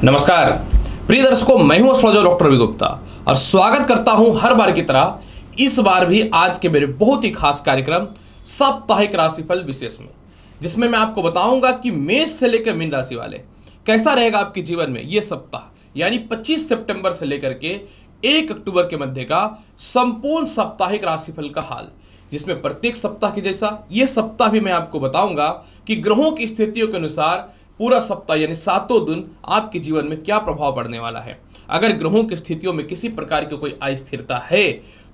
नमस्कार प्रिय दर्शकों, मैं हूं एस्ट्रोलॉजर डॉक्टर रवि गुप्ता और स्वागत करता हूं हर बार की तरह इस बार भी आज के मेरे बहुत ही खास कार्यक्रम साप्ताहिक राशिफल विशेष में, जिसमें मैं आपको बताऊंगा कि मेष से लेकर मीन राशि वाले कैसा रहेगा आपके जीवन में ये सप्ताह, यानी 25 सितंबर से लेकर के 1 अक्टूबर के मध्य का संपूर्ण साप्ताहिक राशिफल का हाल, जिसमें प्रत्येक सप्ताह के जैसा ये सप्ताह भी मैं आपको बताऊंगा कि ग्रहों की स्थितियों के अनुसार पूरा सप्ताह यानी 7 दिन आपके जीवन में क्या प्रभाव पड़ने वाला है। अगर ग्रहों की स्थितियों में किसी प्रकार की कोई अस्थिरता है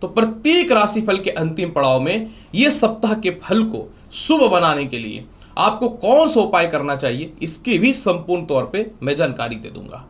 तो प्रत्येक राशिफल के अंतिम पड़ाव में यह सप्ताह के फल को शुभ बनाने के लिए आपको कौन सा उपाय करना चाहिए, इसकी भी संपूर्ण तौर पे मैं जानकारी दे दूंगा।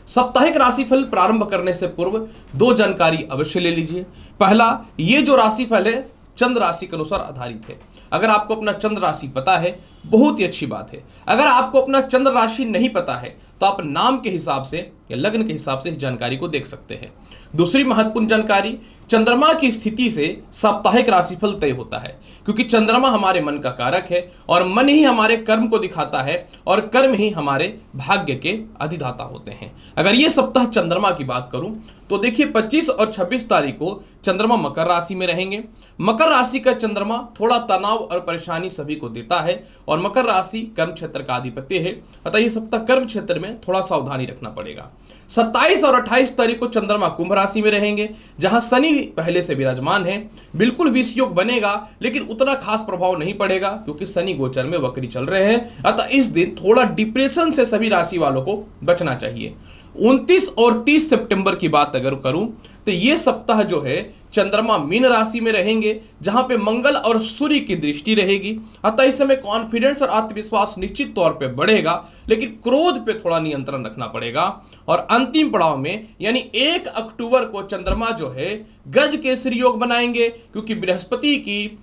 साप्ताहिक राशिफल प्रारंभ करने से पूर्व 2 जानकारी अवश्य ले लीजिए। पहला, ये जो राशिफल है चंद्र राशि के अनुसार आधारित है। अगर आपको अपना चंद्र राशि पता है बहुत ही अच्छी बात है। अगर आपको अपना चंद्र राशि नहीं पता है तो आप नाम के हिसाब से या लग्न के हिसाब से इस जानकारी को देख सकते हैं। दूसरी महत्वपूर्ण जानकारी, चंद्रमा की स्थिति से साप्ताहिक राशिफल तय होता है, क्योंकि चंद्रमा हमारे मन का कारक है और मन ही हमारे कर्म को दिखाता है और कर्म ही हमारे भाग्य के अधिदाता होते हैं। अगर ये सप्ताह चंद्रमा की बात करूं तो देखिए 25 और 26 तारीख को चंद्रमा मकर राशि में रहेंगे। मकर राशि का चंद्रमा थोड़ा तनाव और परेशानी सभी को देता है और मकर राशि कर्म क्षेत्र का अधिपत्य है, अतः यह सप्ताह कर्म क्षेत्र में थोड़ा सावधानी रखना पड़ेगा। 27 और 28 तारीख को चंद्रमा कुंभ राशि में रहेंगे, जहां शनि पहले से विराजमान है। बिल्कुल विष योग बनेगा लेकिन उतना खास प्रभाव नहीं पड़ेगा, क्योंकि शनि गोचर में वक्री चल रहे हैं, अतः इस दिन थोड़ा डिप्रेशन से सभी राशि वालों को बचना चाहिए। 29 और 30 सितंबर की बात अगर करूं तो यह सप्ताह जो है चंद्रमा मीन राशि में रहेंगे, जहां पे मंगल और सूर्य की दृष्टि रहेगी, अतः इस समय कॉन्फिडेंस और आत्मविश्वास निश्चित तौर पे बढ़ेगा, लेकिन क्रोध पे थोड़ा नियंत्रण रखना पड़ेगा। और अंतिम पड़ाव में यानी 1 अक्टूबर को चंद्रमा जो है गज केसरी योग बनाएंगे, क्योंकि बृहस्पति की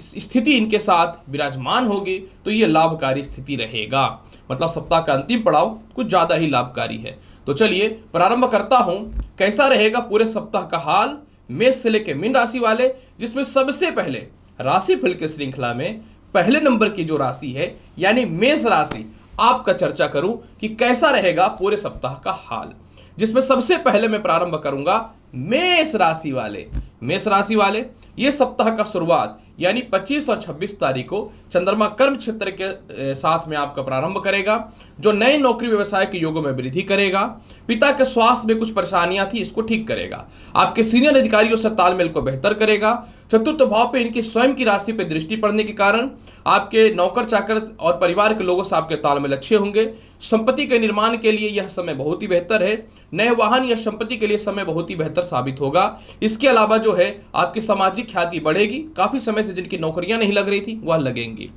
स्थिति इनके साथ विराजमान होगी, तो यह लाभकारी स्थिति रहेगा। मतलब सप्ताह का अंतिम पड़ाव कुछ ज्यादा ही लाभकारी है। तो चलिए प्रारंभ करता हूं कैसा रहेगा पूरे सप्ताह का हाल मेष से लेकर मीन राशि वाले, जिसमें सबसे पहले राशिफल के श्रृंखला में पहले नंबर की जो राशि है यानी मेष राशि आपका चर्चा करूं कि कैसा रहेगा पूरे सप्ताह का हाल, जिसमें सबसे पहले मैं प्रारंभ करूंगा मेष राशि वाले। मेष राशि वाले ये सप्ताह का शुरुआत यानी 25 और 26 तारीख को चंद्रमा कर्म क्षेत्र के साथ में आपका प्रारंभ करेगा, जो नए नौकरी व्यवसाय के योगों में वृद्धि करेगा। पिता के स्वास्थ्य में कुछ परेशानियां थी, इसको ठीक करेगा। आपके सीनियर अधिकारियों से तालमेल को बेहतर करेगा। चतुर्थ भाव पे इनकी स्वयं की राशि पे दृष्टि पड़ने के कारण आपके नौकर चाकर और परिवार के लोगों से आपके तालमेल अच्छे होंगे। संपत्ति के निर्माण के लिए यह समय बहुत ही बेहतर है। नए वाहन या संपत्ति के लिए समय बहुत ही बेहतर साबित होगा। इसके अलावा जो है आपकी सामाजिक ख्याति बढ़ेगी। काफी समय से जिनकी नौकरियां नहीं लग रही थी वह लगेंगी।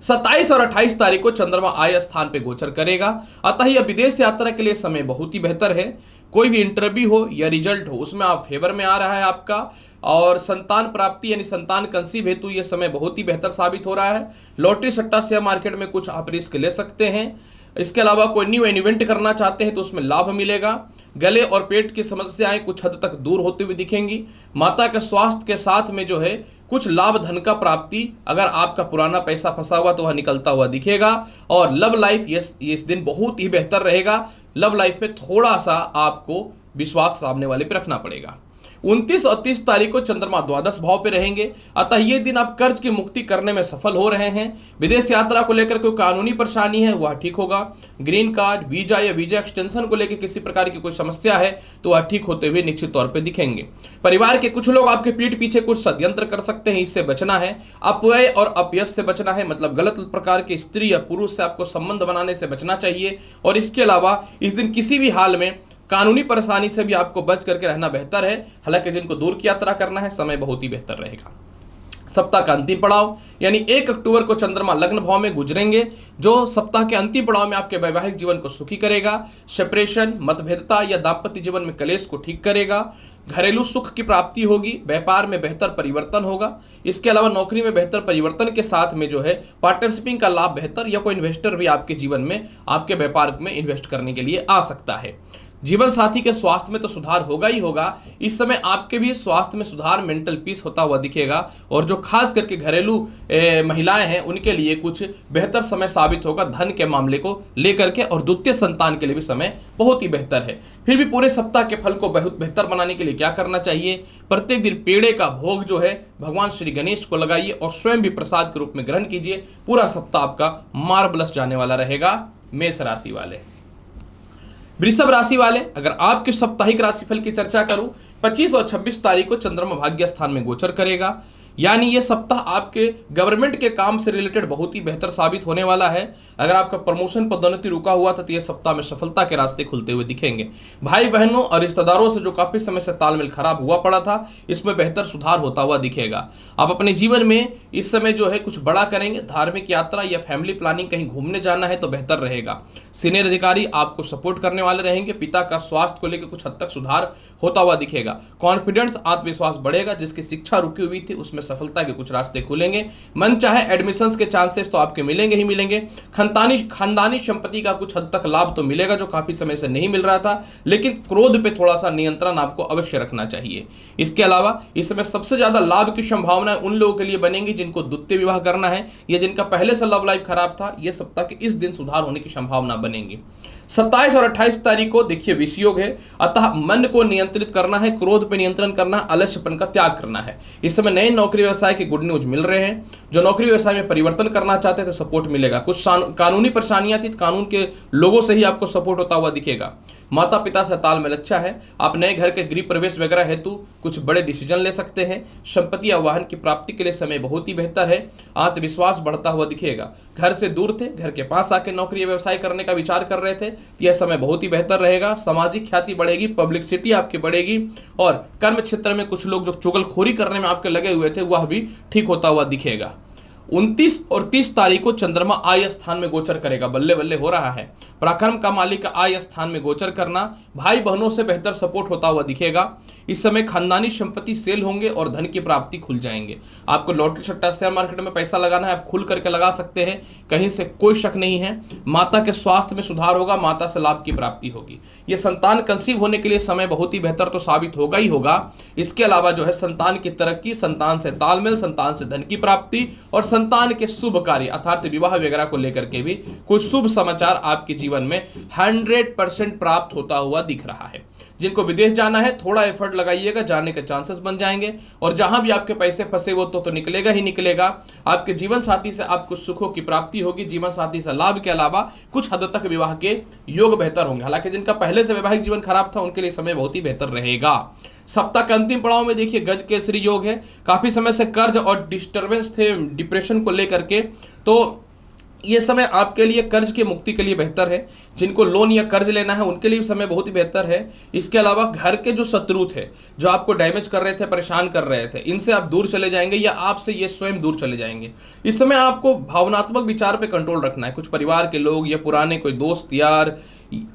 27 और 28 तारीख को चंद्रमा आय स्थान पे गोचर करेगा, अतः यह विदेश यात्रा के लिए समय बहुत ही बेहतर है। कोई भी इंटरव्यू हो या रिजल्ट हो उसमें आप फेवर में आ रहा है आपका, और संतान प्राप्ति यानी संतान कंसीव हेतु यह समय बहुत ही बेहतर साबित हो रहा है। लॉटरी सट्टा शेयर मार्केट में कुछ आप रिस्क ले सकते हैं। इसके अलावा कोई न्यू इवेंट करना चाहते हैं तो उसमें लाभ मिलेगा। गले और पेट की समस्याएं कुछ हद तक दूर होती हुई दिखेंगी। माता के स्वास्थ्य के साथ में जो है कुछ लाभ धन का प्राप्ति, अगर आपका पुराना पैसा फंसा हुआ तो वह निकलता हुआ दिखेगा। और लव लाइफ इस दिन बहुत ही बेहतर रहेगा। लव लाइफ में थोड़ा सा आपको विश्वास सामने वाले पे रखना पड़ेगा। 29 और 30 तारीख को चंद्रमा द्वादश भाव पे रहेंगे, अतः ये दिन आप कर्ज की मुक्ति करने में सफल हो रहे हैं। विदेश यात्रा को लेकर कोई कानूनी परेशानी है वह ठीक होगा। ग्रीन कार्ड, वीजा या वीजा एक्सटेंशन को लेकर किसी प्रकार की कोई समस्या है तो वह ठीक होते हुए निश्चित तौर पे दिखेंगे। परिवार के कुछ लोग आपके पीठ पीछे कुछ षड्यंत्र कर सकते हैं, इससे बचना है। अपव्यय और अपयश से बचना है, मतलब गलत प्रकार के स्त्री या पुरुष से आपको संबंध बनाने से बचना चाहिए। और इसके अलावा इस दिन किसी भी हाल में कानूनी परेशानी से भी आपको बच करके रहना बेहतर है। हालांकि जिनको दूर की यात्रा करना है समय बहुत ही बेहतर रहेगा। सप्ताह का अंतिम पड़ाव यानी 1 अक्टूबर को चंद्रमा लग्न भाव में गुजरेंगे, जो सप्ताह के अंतिम पड़ाव में आपके वैवाहिक जीवन को सुखी करेगा। सेपरेशन, मतभेदता या दाम्पत्य जीवन में कलेश को ठीक करेगा। घरेलू सुख की प्राप्ति होगी। व्यापार में बेहतर परिवर्तन होगा। इसके अलावा नौकरी में बेहतर परिवर्तन के साथ में जो है पार्टनरशिपिंग का लाभ बेहतर, या कोई इन्वेस्टर भी आपके जीवन में आपके व्यापार में इन्वेस्ट करने के लिए आ सकता है। जीवन साथी के स्वास्थ्य में तो सुधार होगा ही होगा, इस समय आपके भी स्वास्थ्य में सुधार, मेंटल पीस होता हुआ दिखेगा। और जो खास करके घरेलू महिलाएं हैं उनके लिए कुछ बेहतर समय साबित होगा धन के मामले को लेकर के, और द्वितीय संतान के लिए भी समय बहुत ही बेहतर है। फिर भी पूरे सप्ताह के फल को बहुत बेहतर बनाने के लिए क्या करना चाहिए? प्रत्येक दिन पेड़े का भोग जो है भगवान श्री गणेश को लगाइए और स्वयं भी प्रसाद के रूप में ग्रहण कीजिए। पूरा सप्ताह आपका मार्वलस जाने वाला रहेगा। मेष राशि वाले, वृषभ राशि वाले, अगर आपके साप्ताहिक राशिफल की चर्चा करूं, 25 और 26 तारीख को चंद्रमा भाग्य स्थान में गोचर करेगा। यानी ये सप्ताह आपके गवर्नमेंट के काम से रिलेटेड बहुत ही बेहतर साबित होने वाला है। अगर आपका प्रमोशन पदोन्नति रुका हुआ था तो ये सप्ताह में सफलता के रास्ते खुलते हुए दिखेंगे। भाई बहनों और रिश्तेदारों से जो काफी समय से तालमेल खराब हुआ पड़ा था, इसमें बेहतर सुधार होता हुआ दिखेगा। आप अपने जीवन में इस समय जो है कुछ बड़ा करेंगे, धार्मिक यात्रा या फैमिली प्लानिंग, कहीं घूमने जाना है तो बेहतर रहेगा। सीनियर अधिकारी आपको सपोर्ट करने वाले रहेंगे। पिता का स्वास्थ्य को लेकर कुछ हद तक सुधार होता हुआ दिखेगा। कॉन्फिडेंस, आत्मविश्वास बढ़ेगा। जिसकी शिक्षा रुकी हुई थी उसमें सफलता के कुछ रास्ते खुलेंगे। मन चाहे एडमिशंस के चांसेस तो आपके मिलेंगे ही मिलेंगे। खानदानी संपत्ति का कुछ हद तक लाभ तो मिलेगा जो काफी समय से नहीं मिल रहा था, लेकिन क्रोध पे थोड़ा सा नियंत्रण आपको अवश्य रखना चाहिए। इसके अलावा इस समय सबसे ज्यादा लाभ की संभावना उन लोगों के लिए बनेंगी जिनको द्वितीय विवाह करना है या जिनका पहले से लव लाइफ खराब था। यह सप्ताह के इस दिन सुधार होने की संभावना बनेगी। 27 और 28 तारीख को देखिए विषयोग है, अतः मन को नियंत्रित करना है, क्रोध पे नियंत्रण करना, आलस्यपन का त्याग करना है। इस समय नए नौकरी व्यवसाय के गुड न्यूज मिल रहे हैं। जो नौकरी व्यवसाय में परिवर्तन करना चाहते थे तो सपोर्ट मिलेगा। कुछ कानूनी परेशानियां थी, कानून के लोगों से ही आपको सपोर्ट होता हुआ दिखेगा। माता पिता से तालमेल अच्छा है। आप नए घर के गृह प्रवेश वगैरह हेतु कुछ बड़े डिसीजन ले सकते हैं। संपत्ति या वाहन की प्राप्ति के लिए समय बहुत ही बेहतर है। आत्मविश्वास बढ़ता हुआ दिखेगा। घर से दूर थे, घर के पास आके नौकरी या व्यवसाय करने का विचार कर रहे थे, यह समय बहुत ही बेहतर रहेगा। सामाजिक ख्याति बढ़ेगी, पब्लिसिटी आपकी बढ़ेगी और कर्म क्षेत्र में कुछ लोग जो चुगलखोरी करने में आपके लगे हुए थे वह भी ठीक होता हुआ दिखेगा। 29 और 30 तारीख को चंद्रमा आय स्थान में गोचर करेगा। बल्ले बल्ले हो रहा है। पराक्रम का मालिक का आय स्थान में गोचर करना, भाई बहनों से बेहतर सपोर्ट होता हुआ दिखेगा। इस समय खानदानी संपत्ति सेल होंगे और धन की प्राप्ति खुल जाएंगे। आपको लॉटरी सट्टा शेयर मार्केट में पैसा लगाना है, आप खुल करके लगा सकते हैं, कहीं से कोई शक नहीं है। माता के स्वास्थ्य में सुधार होगा, माता से लाभ की प्राप्ति होगी। ये संतान कंसीव होने के लिए समय बहुत ही बेहतर तो साबित होगा ही होगा। इसके अलावा जो है संतान की तरक्की, संतान से तालमेल, संतान से धन की प्राप्ति और संतान के शुभ कार्य अर्थात विवाह वगैरह को लेकर के भी कुछ शुभ समाचार आपके जीवन में 100% प्राप्त होता हुआ दिख रहा है। जिनको विदेश जाना है थोड़ा एफर्ट लगाइएगा, जाने के चांसेस बन जाएंगे। और जहां भी आपके पैसे फंसे वो तो निकलेगा ही निकलेगा। आपके जीवन साथी से आपको सुखों की प्राप्ति होगी। जीवन साथी से लाभ के अलावा कुछ हद तक विवाह के योग बेहतर होंगे। हालांकि जिनका पहले से वैवाहिक जीवन खराब था उनके लिए समय बहुत ही बेहतर रहेगा। सप्ताह के अंतिम पड़ाव में देखिए गज केसरी योग है। काफी समय से कर्ज और डिस्टर्बेंस थे डिप्रेशन को लेकर के, तो ये समय आपके लिए कर्ज की मुक्ति के लिए बेहतर है। जिनको लोन या कर्ज लेना है उनके लिए समय बहुत ही बेहतर है। इसके अलावा घर के जो शत्रु थे, जो आपको डैमेज कर रहे थे, परेशान कर रहे थे, इनसे आप दूर चले जाएंगे या आपसे ये स्वयं दूर चले जाएंगे। इस समय आपको भावनात्मक विचार पे कंट्रोल रखना है। कुछ परिवार के लोग या पुराने कोई दोस्त यार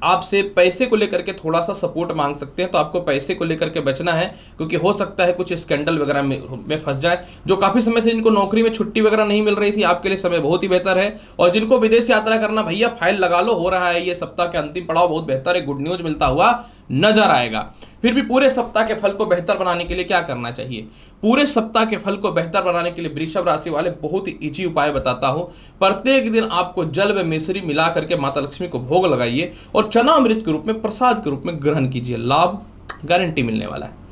आपसे पैसे को लेकर के थोड़ा सा सपोर्ट मांग सकते हैं, तो आपको पैसे को लेकर के बचना है, क्योंकि हो सकता है कुछ स्कैंडल वगैरह में फंस जाए। जो काफी समय से इनको नौकरी में छुट्टी वगैरह नहीं मिल रही थी, आपके लिए समय बहुत ही बेहतर है। और जिनको विदेश यात्रा करना, भैया फाइल लगा लो, हो रहा है। ये सप्ताह के अंतिम पड़ाव बहुत बेहतर है, गुड न्यूज मिलता हुआ नजर आएगा। फिर भी पूरे सप्ताह के फल को बेहतर बनाने के लिए क्या करना चाहिए? पूरे सप्ताह के फल को बेहतर बनाने के लिए वृषभ राशि वाले बहुत ही इजी उपाय बताता हूं। प्रत्येक दिन आपको जल में मिश्री मिला करके माता लक्ष्मी को भोग लगाइए और चना अमृत के रूप में, प्रसाद के रूप में ग्रहण कीजिए। लाभ गारंटी मिलने वाला है।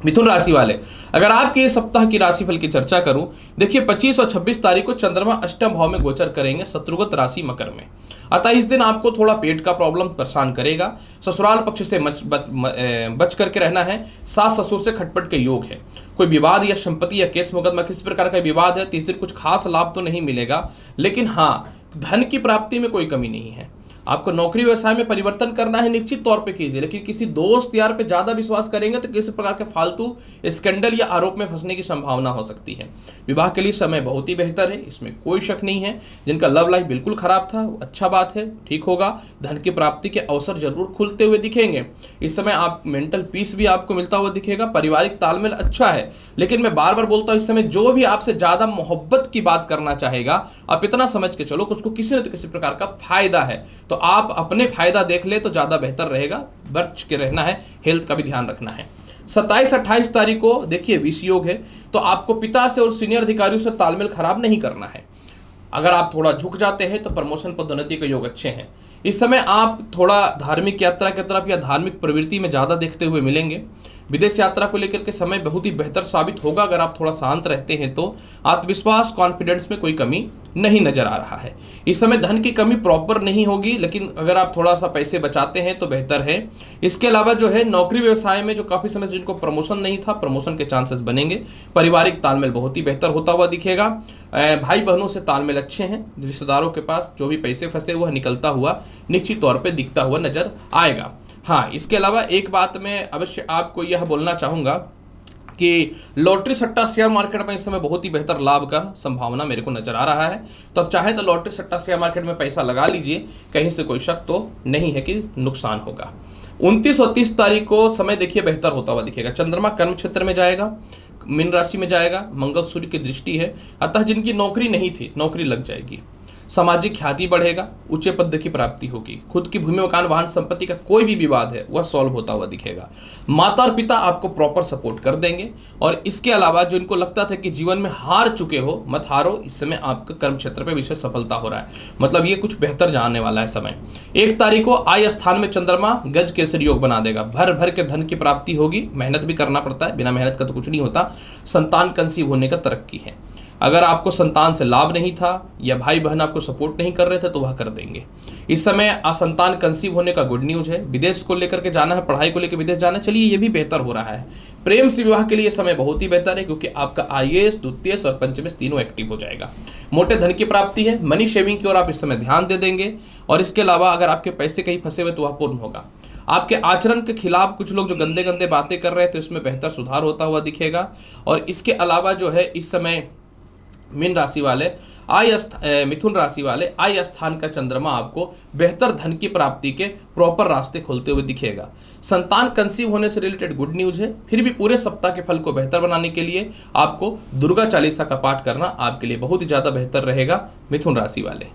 मिथुन राशि वाले, अगर आपके इस सप्ताह की राशिफल की चर्चा करूं, देखिए 25 और 26 तारीख को चंद्रमा अष्टम भाव में गोचर करेंगे, शत्रुगत राशि मकर में। अतः इस दिन आपको थोड़ा पेट का प्रॉब्लम परेशान करेगा। ससुराल पक्ष से बच करके रहना है। सास ससुर से खटपट के योग है। कोई विवाद या संपत्ति या केस मुकदमा किसी प्रकार का विवाद है तो इस दिन कुछ खास लाभ तो नहीं मिलेगा, लेकिन हाँ धन की प्राप्ति में कोई कमी नहीं है। आपको नौकरी व्यवसाय में परिवर्तन करना है, निश्चित तौर पे कीजिए, लेकिन किसी दोस्त यार पे ज्यादा विश्वास करेंगे तो किसी प्रकार के फालतू स्कैंडल या आरोप में फंसने की संभावना हो सकती है। विवाह के लिए समय बहुत ही बेहतर है, इसमें कोई शक नहीं है। जिनका लव लाइफ बिल्कुल खराब था, अच्छा बात है, ठीक होगा। धन की प्राप्ति के अवसर जरूर खुलते हुए दिखेंगे। इस समय आप मेंटल पीस भी आपको मिलता हुआ दिखेगा। पारिवारिक तालमेल अच्छा है, लेकिन मैं बार बार बोलता हूँ इस समय जो भी आपसे ज्यादा मोहब्बत की बात करना चाहेगा, आप इतना समझ के चलो कि उसको किसी न किसी प्रकार का फायदा है। तो आप अपने फायदा देख ले तो ज़्यादा बेहतर रहेगा, बच के रहना है, हेल्थ का भी ध्यान रखना है। 27-28 तारीख को देखिए विष योग है, तो आपको पिता से और सीनियर अधिकारियों से तालमेल खराब नहीं करना है। अगर आप थोड़ा झुक जाते हैं तो प्रमोशन पदोन्नति के योग अच्छे हैं। इस समय आप थोड़ा धार्मिक यात्रा की तरफ या धार्मिक प्रवृत्ति में ज़्यादा देखते हुए मिलेंगे। विदेश यात्रा को लेकर के समय बहुत ही बेहतर साबित होगा अगर आप थोड़ा शांत रहते हैं तो। आत्मविश्वास कॉन्फिडेंस में कोई कमी नहीं नजर आ रहा है। इस समय धन की कमी प्रॉपर नहीं होगी, लेकिन अगर आप थोड़ा सा पैसे बचाते हैं तो बेहतर है। इसके अलावा जो है नौकरी व्यवसाय में जो काफ़ी समय से जिनको प्रमोशन नहीं था, प्रमोशन के चांसेस बनेंगे। पारिवारिक तालमेल बहुत ही बेहतर होता हुआ दिखेगा। भाई बहनों से तालमेल अच्छे हैं। रिश्तेदारों के पास जो भी पैसे फंसे हुए निकलता हुआ निश्चित तौर पर दिखता हुआ नजर आएगा। हाँ, इसके अलावा एक बात मैं अवश्य आपको यह बोलना चाहूँगा कि लॉटरी सट्टा शेयर मार्केट में इस समय बहुत ही बेहतर लाभ का संभावना मेरे को नजर आ रहा है। तो अब चाहे तो लॉटरी सट्टा शेयर मार्केट में पैसा लगा लीजिए, कहीं से कोई शक तो नहीं है कि नुकसान होगा। 29 और 30 तारीख को समय देखिए बेहतर होता हुआ दिखेगा। चंद्रमा कर्म क्षेत्र में जाएगा, मीन राशि में जाएगा, मंगल सूर्य की दृष्टि है, अतः जिनकी नौकरी नहीं थी नौकरी लग जाएगी। सामाजिक ख्याति बढ़ेगा, उच्च पद की प्राप्ति होगी। खुद की भूमि मकान वाहन संपत्ति का कोई भी विवाद है वह सॉल्व होता हुआ दिखेगा। माता और पिता आपको प्रॉपर सपोर्ट कर देंगे। और इसके अलावा जो इनको लगता था कि जीवन में हार चुके हो, मत हारो, इस समय आपके कर्म क्षेत्र पर विशेष सफलता हो रहा है। मतलब ये कुछ बेहतर जाने वाला है समय। 1 तारीख को आय स्थान में चंद्रमा गज केसरी योग बना देगा। भर भर के धन की प्राप्ति होगी। मेहनत भी करना पड़ता है, बिना मेहनत का तो कुछ नहीं होता। संतान कंसीव होने का तरक्की है। अगर आपको संतान से लाभ नहीं था या भाई बहन आपको सपोर्ट नहीं कर रहे थे तो वह कर देंगे। इस समय असंतान कंसीव होने का गुड न्यूज है। विदेश को लेकर के जाना है, पढ़ाई को लेकर विदेश जाना, चलिए ये भी बेहतर हो रहा है। प्रेम से विवाह के लिए समय बहुत ही बेहतर है, क्योंकि आपका आईएएस, द्वितीयस और पंचमेश तीनों एक्टिव हो जाएगा। मोटे धन की प्राप्ति है। मनी शेविंग की ओर आप इस समय ध्यान दे देंगे। और इसके अलावा अगर आपके पैसे कहीं फंसे हुए तो वह पूर्ण होगा। आपके आचरण के खिलाफ कुछ लोग जो गंदे गंदे बातें कर रहे थे उसमें बेहतर सुधार होता हुआ दिखेगा। और इसके अलावा जो है इस समय मीन राशि वाले मिथुन राशि वाले आय स्थान का चंद्रमा आपको बेहतर धन की प्राप्ति के प्रॉपर रास्ते खोलते हुए दिखेगा। संतान कंसीव होने से रिलेटेड गुड न्यूज है। फिर भी पूरे सप्ताह के फल को बेहतर बनाने के लिए आपको दुर्गा चालीसा का पाठ करना आपके लिए बहुत ही ज्यादा बेहतर रहेगा। मिथुन राशि वाले,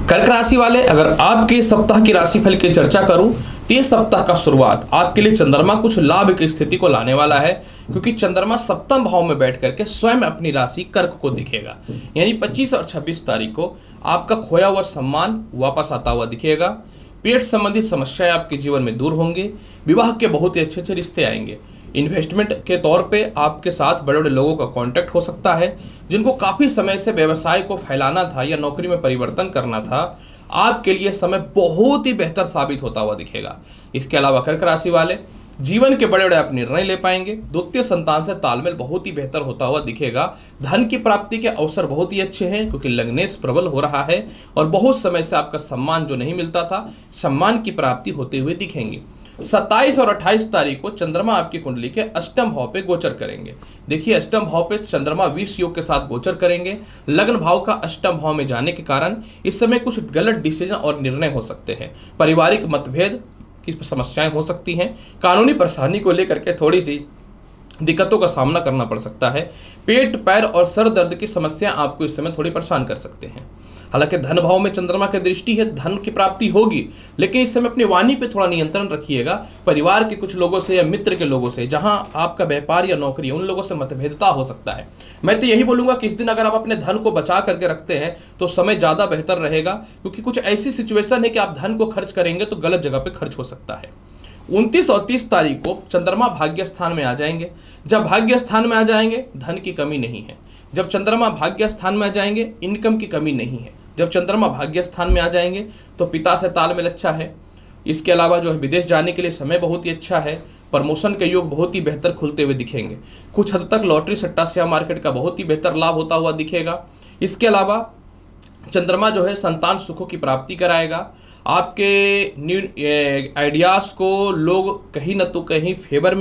कर्क राशि वाले, अगर आपके सप्ताह की राशिफल की चर्चा करूं तो ये सप्ताह का शुरुआत आपके लिए चंद्रमा कुछ लाभ की स्थिति को लाने वाला है, क्योंकि चंद्रमा सप्तम भाव में बैठ करके स्वयं अपनी राशि कर्क को दिखेगा। यानी 25 और 26 तारीख को आपका खोया हुआ सम्मान वापस आता हुआ दिखेगा। पेट संबंधित समस्याएं आपके जीवन में दूर होंगे। विवाह के बहुत ही अच्छे अच्छे रिश्ते आएंगे। इन्वेस्टमेंट के तौर पे आपके साथ बड़े बड़े लोगों का कांटेक्ट हो सकता है। जिनको काफ़ी समय से व्यवसाय को फैलाना था या नौकरी में परिवर्तन करना था, आपके लिए समय बहुत ही बेहतर साबित होता हुआ दिखेगा। इसके अलावा कर्क राशि वाले जीवन के बड़े बड़े आप निर्णय ले पाएंगे। द्वितीय संतान से तालमेल बहुत ही बेहतर होता हुआ दिखेगा। धन की प्राप्ति के अवसर बहुत ही अच्छे हैं, क्योंकि लग्नेश प्रबल हो रहा है और बहुत समय से आपका सम्मान जो नहीं मिलता था, सम्मान की प्राप्ति होते हुए दिखेंगी। 27 और 28 तारीख को चंद्रमा आपकी कुंडली के अष्टम भाव पे गोचर करेंगे। देखिए, अष्टम भाव पे चंद्रमा विष योग के साथ गोचर करेंगे। लग्न भाव का अष्टम भाव में जाने के कारण इस समय कुछ गलत डिसीजन और निर्णय हो सकते हैं। पारिवारिक मतभेद की समस्याएं हो सकती हैं। कानूनी परेशानी को लेकर के थोड़ी सी दिक्कतों का सामना करना पड़ सकता है। पेट, पैर और सर दर्द की समस्या आपको इस समय थोड़ी परेशान कर सकते हैं। हालांकि धन भाव में चंद्रमा की दृष्टि है, धन की प्राप्ति होगी, लेकिन इस समय अपनी वाणी पे थोड़ा नियंत्रण रखिएगा। परिवार के कुछ लोगों से या मित्र के लोगों से, जहां आपका व्यापार या नौकरी है, उन लोगों से मतभेदता हो सकता है। मैं तो यही बोलूंगा कि इस दिन अगर आप अपने धन को बचा करके रखते हैं तो समय ज़्यादा बेहतर रहेगा, क्योंकि कुछ ऐसी सिचुएशन है कि आप धन को खर्च करेंगे तो गलत जगह पर खर्च हो सकता है। 29 और 30 तारीख को चंद्रमा भाग्य स्थान में आ जाएंगे। जब भाग्य स्थान में आ जाएंगे धन की कमी नहीं है। जब चंद्रमा भाग्य स्थान में आ जाएंगे इनकम की कमी नहीं है। जब चंद्रमा भाग्य स्थान में आ जाएंगे तो पिता से तालमेल अच्छा है। इसके अलावा जो है विदेश जाने के लिए समय बहुत ही अच्छा है। प्रमोशन के योग बहुत ही बेहतर खुलते हुए दिखेंगे। कुछ हद तक लॉटरी सट्टा शेयर मार्केट का बहुत ही बेहतर लाभ होता हुआ दिखेगा। इसके अलावा चंद्रमा जो है संतान सुखों की प्राप्ति कराएगा। आपके न्यू आइडियाज़ को लोग कहीं न तो कहीं फेवर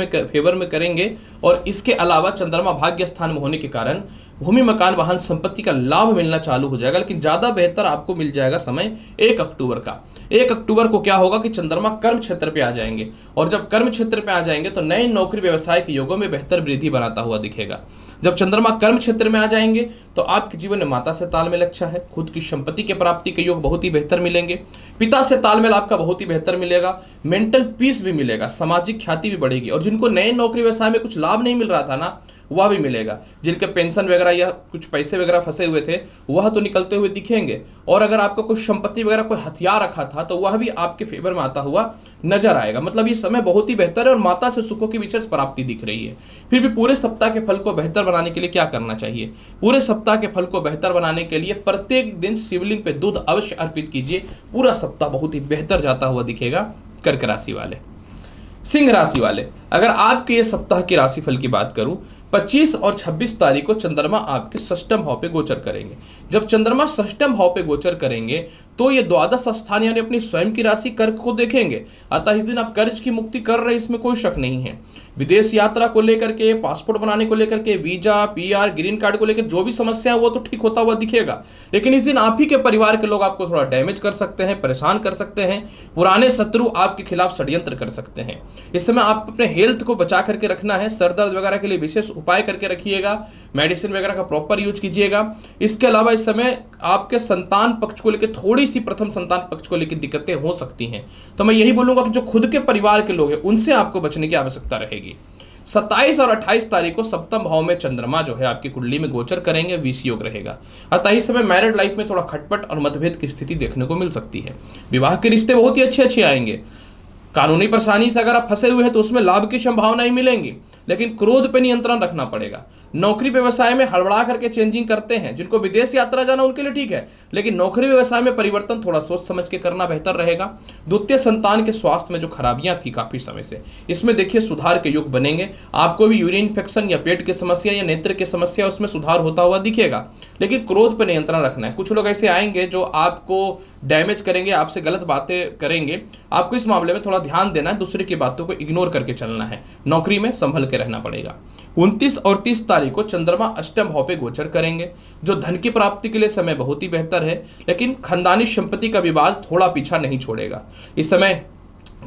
में करेंगे। और इसके अलावा चंद्रमा भाग्य स्थान में होने के कारण भूमि मकान वाहन संपत्ति का लाभ मिलना चालू हो जाएगा। लेकिन ज़्यादा बेहतर आपको मिल जाएगा समय 1 अक्टूबर का। 1 अक्टूबर को क्या होगा कि चंद्रमा कर्म क्षेत्र पे आ जाएंगे, और जब कर्म क्षेत्र पे आ जाएंगे तो नए नौकरी व्यवसाय के योगों में बेहतर वृद्धि बनाता हुआ दिखेगा। जब चंद्रमा कर्म क्षेत्र में आ जाएंगे तो आपके जीवन में माता से तालमेल अच्छा है, खुद की संपत्ति के प्राप्ति के योग बहुत ही बेहतर मिलेंगे, पिता से तालमेल आपका बहुत ही बेहतर मिलेगा, मेंटल पीस भी मिलेगा, सामाजिक ख्याति भी बढ़ेगी, और जिनको नए नौकरी व्यवसाय में कुछ लाभ नहीं मिल रहा था ना, वह भी मिलेगा। जिनके पेंशन वगैरह या कुछ पैसे वगैरह फंसे हुए थे वह तो निकलते हुए दिखेंगे, और अगर आपका कुछ संपत्ति वगैरह कोई हथियार रखा था तो वह भी आपके फेवर में आता हुआ नजर आएगा। मतलब ये समय बहुत ही बेहतर है और माता से सुखों की विशेष प्राप्ति दिख रही है। फिर भी पूरे सप्ताह के फल को बेहतर बनाने के लिए क्या करना चाहिए? पूरे सप्ताह के फल को बेहतर बनाने के लिए प्रत्येक दिन शिवलिंग पे दूध अवश्य अर्पित कीजिए। पूरा सप्ताह बहुत ही बेहतर जाता हुआ दिखेगा। कर्क राशि वाले, सिंह राशि वाले, अगर आपके ये सप्ताह की राशिफल की बात करूं, 25 और 26 तारीख को चंद्रमा आपके षष्ठम भाव पे गोचर करेंगे। जब चंद्रमा षष्ठम भाव पे गोचर करेंगे तो ये द्वादश स्थान यानी अपनी स्वयं की राशि कर्क को देखेंगे। अतः इस दिन आप कर्ज की मुक्ति कर रहे हैं, इसमें कोई शक नहीं है। विदेश यात्रा को लेकर के, पासपोर्ट बनाने को लेकर के, वीजा, पीआर, ग्रीन कार्ड को लेकर जो भी समस्या है वो तो ठीक होता हुआ दिखेगा। लेकिन इस दिन आप ही के परिवार के लोग आपको थोड़ा डैमेज कर सकते हैं, परेशान कर सकते हैं। पुराने शत्रु आपके खिलाफ षड्यंत्र कर सकते हैं। इस समय आप अपने हेल्थ को बचा करके रखना है। सर दर्द वगैरह के लिए विशेष उपाय करके रखिएगा, मेडिसिन वगैरह का प्रॉपर यूज कीजिएगा। इसके अलावा इस समय आपके संतान पक्ष को लेकर थोड़ी सी, प्रथम संतान पक्ष को लेकर दिक्कतें हो सकती हैं। तो मैं यही बोलूंगा कि जो खुद के परिवार के लोग हैं उनसे आपको बचने की आवश्यकता रहेगी। 27 और 28 तारीख को सप्तम भाव में चंद्रमा जो है आपकी कुंडली में गोचर करेंगे, विष योग रहेगा। अतः इस समय मैरिड लाइफ में थोड़ा खटपट और मतभेद की स्थिति देखने को मिल सकती है। विवाह के रिश्ते बहुत ही अच्छे आएंगे। कानूनी परेशानी से अगर आप फंसे हुए हैं तो उसमें लाभ की संभावनाएं मिलेंगी, लेकिन क्रोध पर नियंत्रण रखना पड़ेगा। नौकरी व्यवसाय में हड़बड़ा करके चेंजिंग करते हैं, जिनको विदेश यात्रा जाना उनके लिए ठीक है, लेकिन नौकरी व्यवसाय में परिवर्तन थोड़ा सोच समझ के करना बेहतर रहेगा। द्वितीय संतान के स्वास्थ्य में जो खराबियां थी काफी समय से, इसमें देखिए सुधार के युग बनेंगे। आपको भी यूरिन इन्फेक्शन या पेट की समस्या या नेत्र की समस्या, उसमें सुधार होता हुआ दिखेगा। लेकिन क्रोध पर नियंत्रण रखना है। कुछ लोग ऐसे आएंगे जो आपको डैमेज करेंगे, आपसे गलत बातें करेंगे। आपको इस मामले में थोड़ा ध्यान देना है, दूसरे की बातों को इग्नोर करके चलना है। नौकरी में संभल के रहना पड़ेगा। 29 और 30 तारीख को चंद्रमा अष्टम भाव पे गोचर करेंगे, जो धन की प्राप्ति के लिए समय बहुत ही बेहतर है। लेकिन खानदानी संपत्ति का विवाद थोड़ा पीछा नहीं छोड़ेगा। इस समय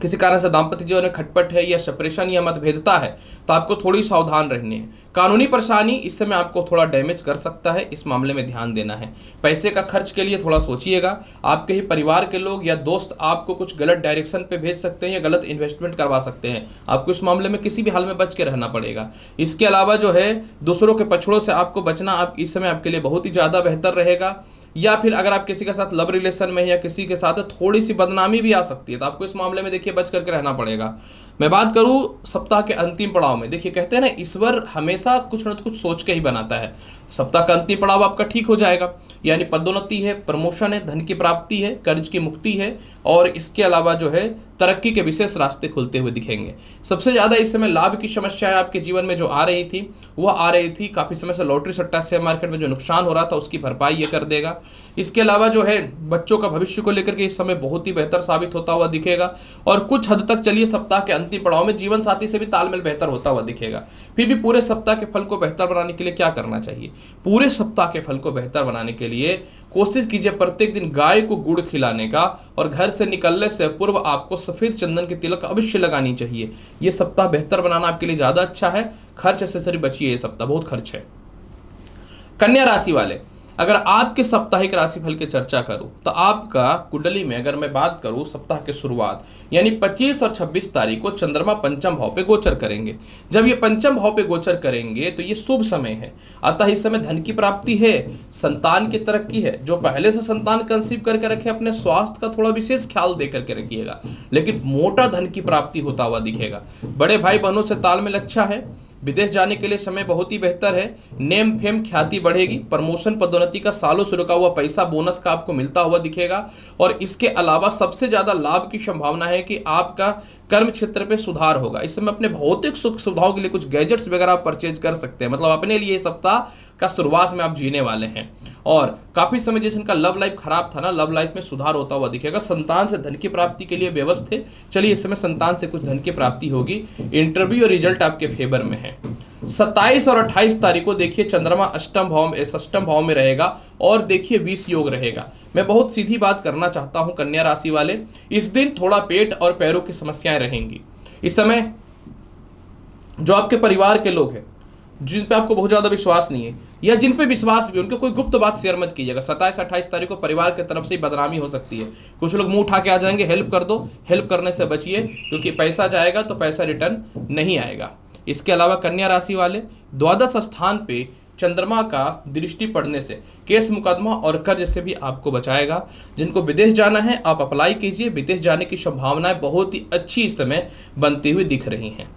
किसी कारण से दाम्पत्य जीवन में खटपट है या सेपरेशन या मतभेदता है तो आपको थोड़ी सावधान रहनी है। कानूनी परेशानी इस समय आपको थोड़ा डैमेज कर सकता है, इस मामले में ध्यान देना है। पैसे का खर्च के लिए थोड़ा सोचिएगा। आपके ही परिवार के लोग या दोस्त आपको कुछ गलत डायरेक्शन पे भेज सकते हैं या गलत इन्वेस्टमेंट करवा सकते हैं। आपको इस मामले में किसी भी हाल में बच के रहना पड़ेगा। इसके अलावा जो है दूसरों के पछड़ों से आपको बचना आप इस समय आपके लिए बहुत ही ज़्यादा बेहतर रहेगा। या फिर अगर आप किसी के साथ लव रिलेशन में या किसी के साथ थोड़ी सी बदनामी भी आ सकती है, तो आपको इस मामले में देखिए बच करके रहना पड़ेगा। मैं बात करूं सप्ताह के अंतिम पड़ाव में, देखिए कहते हैं ना ईश्वर हमेशा कुछ न कुछ सोच के ही बनाता है। सप्ताह का अंतिम पड़ाव आपका ठीक हो जाएगा, यानी पदोन्नति है, प्रमोशन है, धन की प्राप्ति है, कर्ज की मुक्ति है, और इसके अलावा जो है तरक्की के विशेष रास्ते खुलते हुए दिखेंगे। सबसे ज़्यादा इस समय लाभ की समस्याएं आपके जीवन में जो आ रही थी वह आ रही थी काफ़ी समय से लॉटरी सट्टा शेयर मार्केट में जो नुकसान हो रहा था उसकी भरपाई ये कर देगा। इसके अलावा जो है बच्चों का भविष्य को लेकर के इस समय बहुत ही बेहतर साबित होता हुआ दिखेगा, और कुछ हद तक चलिए सप्ताह के अंतिम पड़ाव में जीवन साथी से भी तालमेल बेहतर होता हुआ दिखेगा। फिर भी पूरे सप्ताह के फल को बेहतर बनाने के लिए क्या करना चाहिए? पूरे सप्ताह के फल को बेहतर बनाने के लिए कोशिश कीजिए प्रत्येक दिन गाय को गुड़ खिलाने का, और घर से निकलने से पूर्व आपको सफेद चंदन की तिलक अवश्य लगानी चाहिए। ये सप्ताह बेहतर बनाना आपके लिए ज्यादा अच्छा है। खर्च से सरी बचिए, ये सप्ताह बहुत खर्च है। कन्या राशि वाले, अगर आपके साप्ताहिक राशिफल की चर्चा करूं तो आपका कुंडली में अगर मैं बात करूं सप्ताह के शुरुआत यानी 25 और 26 तारीख को चंद्रमा पंचम भाव पे गोचर करेंगे। जब ये पंचम भाव पे गोचर करेंगे तो ये शुभ समय है। अतः इस समय धन की प्राप्ति है, संतान की तरक्की है। जो पहले से संतान कंसीव करके रखे अपने स्वास्थ्य का थोड़ा विशेष ख्याल दे करके रखिएगा, लेकिन मोटा धन की प्राप्ति होता हुआ दिखेगा। बड़े भाई बहनों से तालमेल अच्छा है। विदेश जाने के लिए समय बहुत ही बेहतर है। नेम फेम ख्याति बढ़ेगी। प्रमोशन पदोन्नति का सालों से रुका हुआ पैसा बोनस का आपको मिलता हुआ दिखेगा। और इसके अलावा सबसे ज़्यादा लाभ की संभावना है कि आपका कर्म क्षेत्र पे सुधार होगा। इस समय अपने भौतिक सुख सुविधाओं के लिए कुछ गैजेट्स वगैरह आप परचेज कर सकते हैं। मतलब अपने लिए सप्ताह का शुरुआत में आप जीने वाले हैं। और काफ़ी समय जैसे इनका लव लाइफ खराब था ना, लव लाइफ में सुधार होता हुआ दिखेगा। संतान से धन की प्राप्ति के लिए व्यवस्थित है। चलिए इस समय संतान से कुछ धन की प्राप्ति होगी। इंटरव्यू और रिजल्ट आपके फेवर में है। हैं। 27 और 28 तारीख को देखिए चंद्रमा षष्ठम भाव में रहेगा और देखिए 20 योग रहेगा। मैं बहुत सीधी बात करना चाहता हूं कन्या राशि वाले, इस दिन थोड़ा पेट और पैरों की समस्याएं रहेंगी। इस समय जो आपके परिवार के लोग हैं जिन पे आपको बहुत ज़्यादा विश्वास नहीं है या जिन पे विश्वास भी, उनके कोई गुप्त बात शेयर मत कीजिएगा। 27-28 तारीख को परिवार की तरफ से बदनामी हो सकती है। कुछ लोग मुंह उठा के आ जाएंगे, हेल्प कर दो, हेल्प करने से बचिए, क्योंकि पैसा जाएगा तो पैसा रिटर्न नहीं आएगा। इसके अलावा कन्या राशि वाले, द्वादश स्थान पे चंद्रमा का दृष्टि पड़ने से केस मुकदमा और कर्ज से भी आपको बचाएगा। जिनको विदेश जाना है आप अप्लाई कीजिए, विदेश जाने की संभावनाएं बहुत ही अच्छी इस समय बनती हुई दिख रही हैं।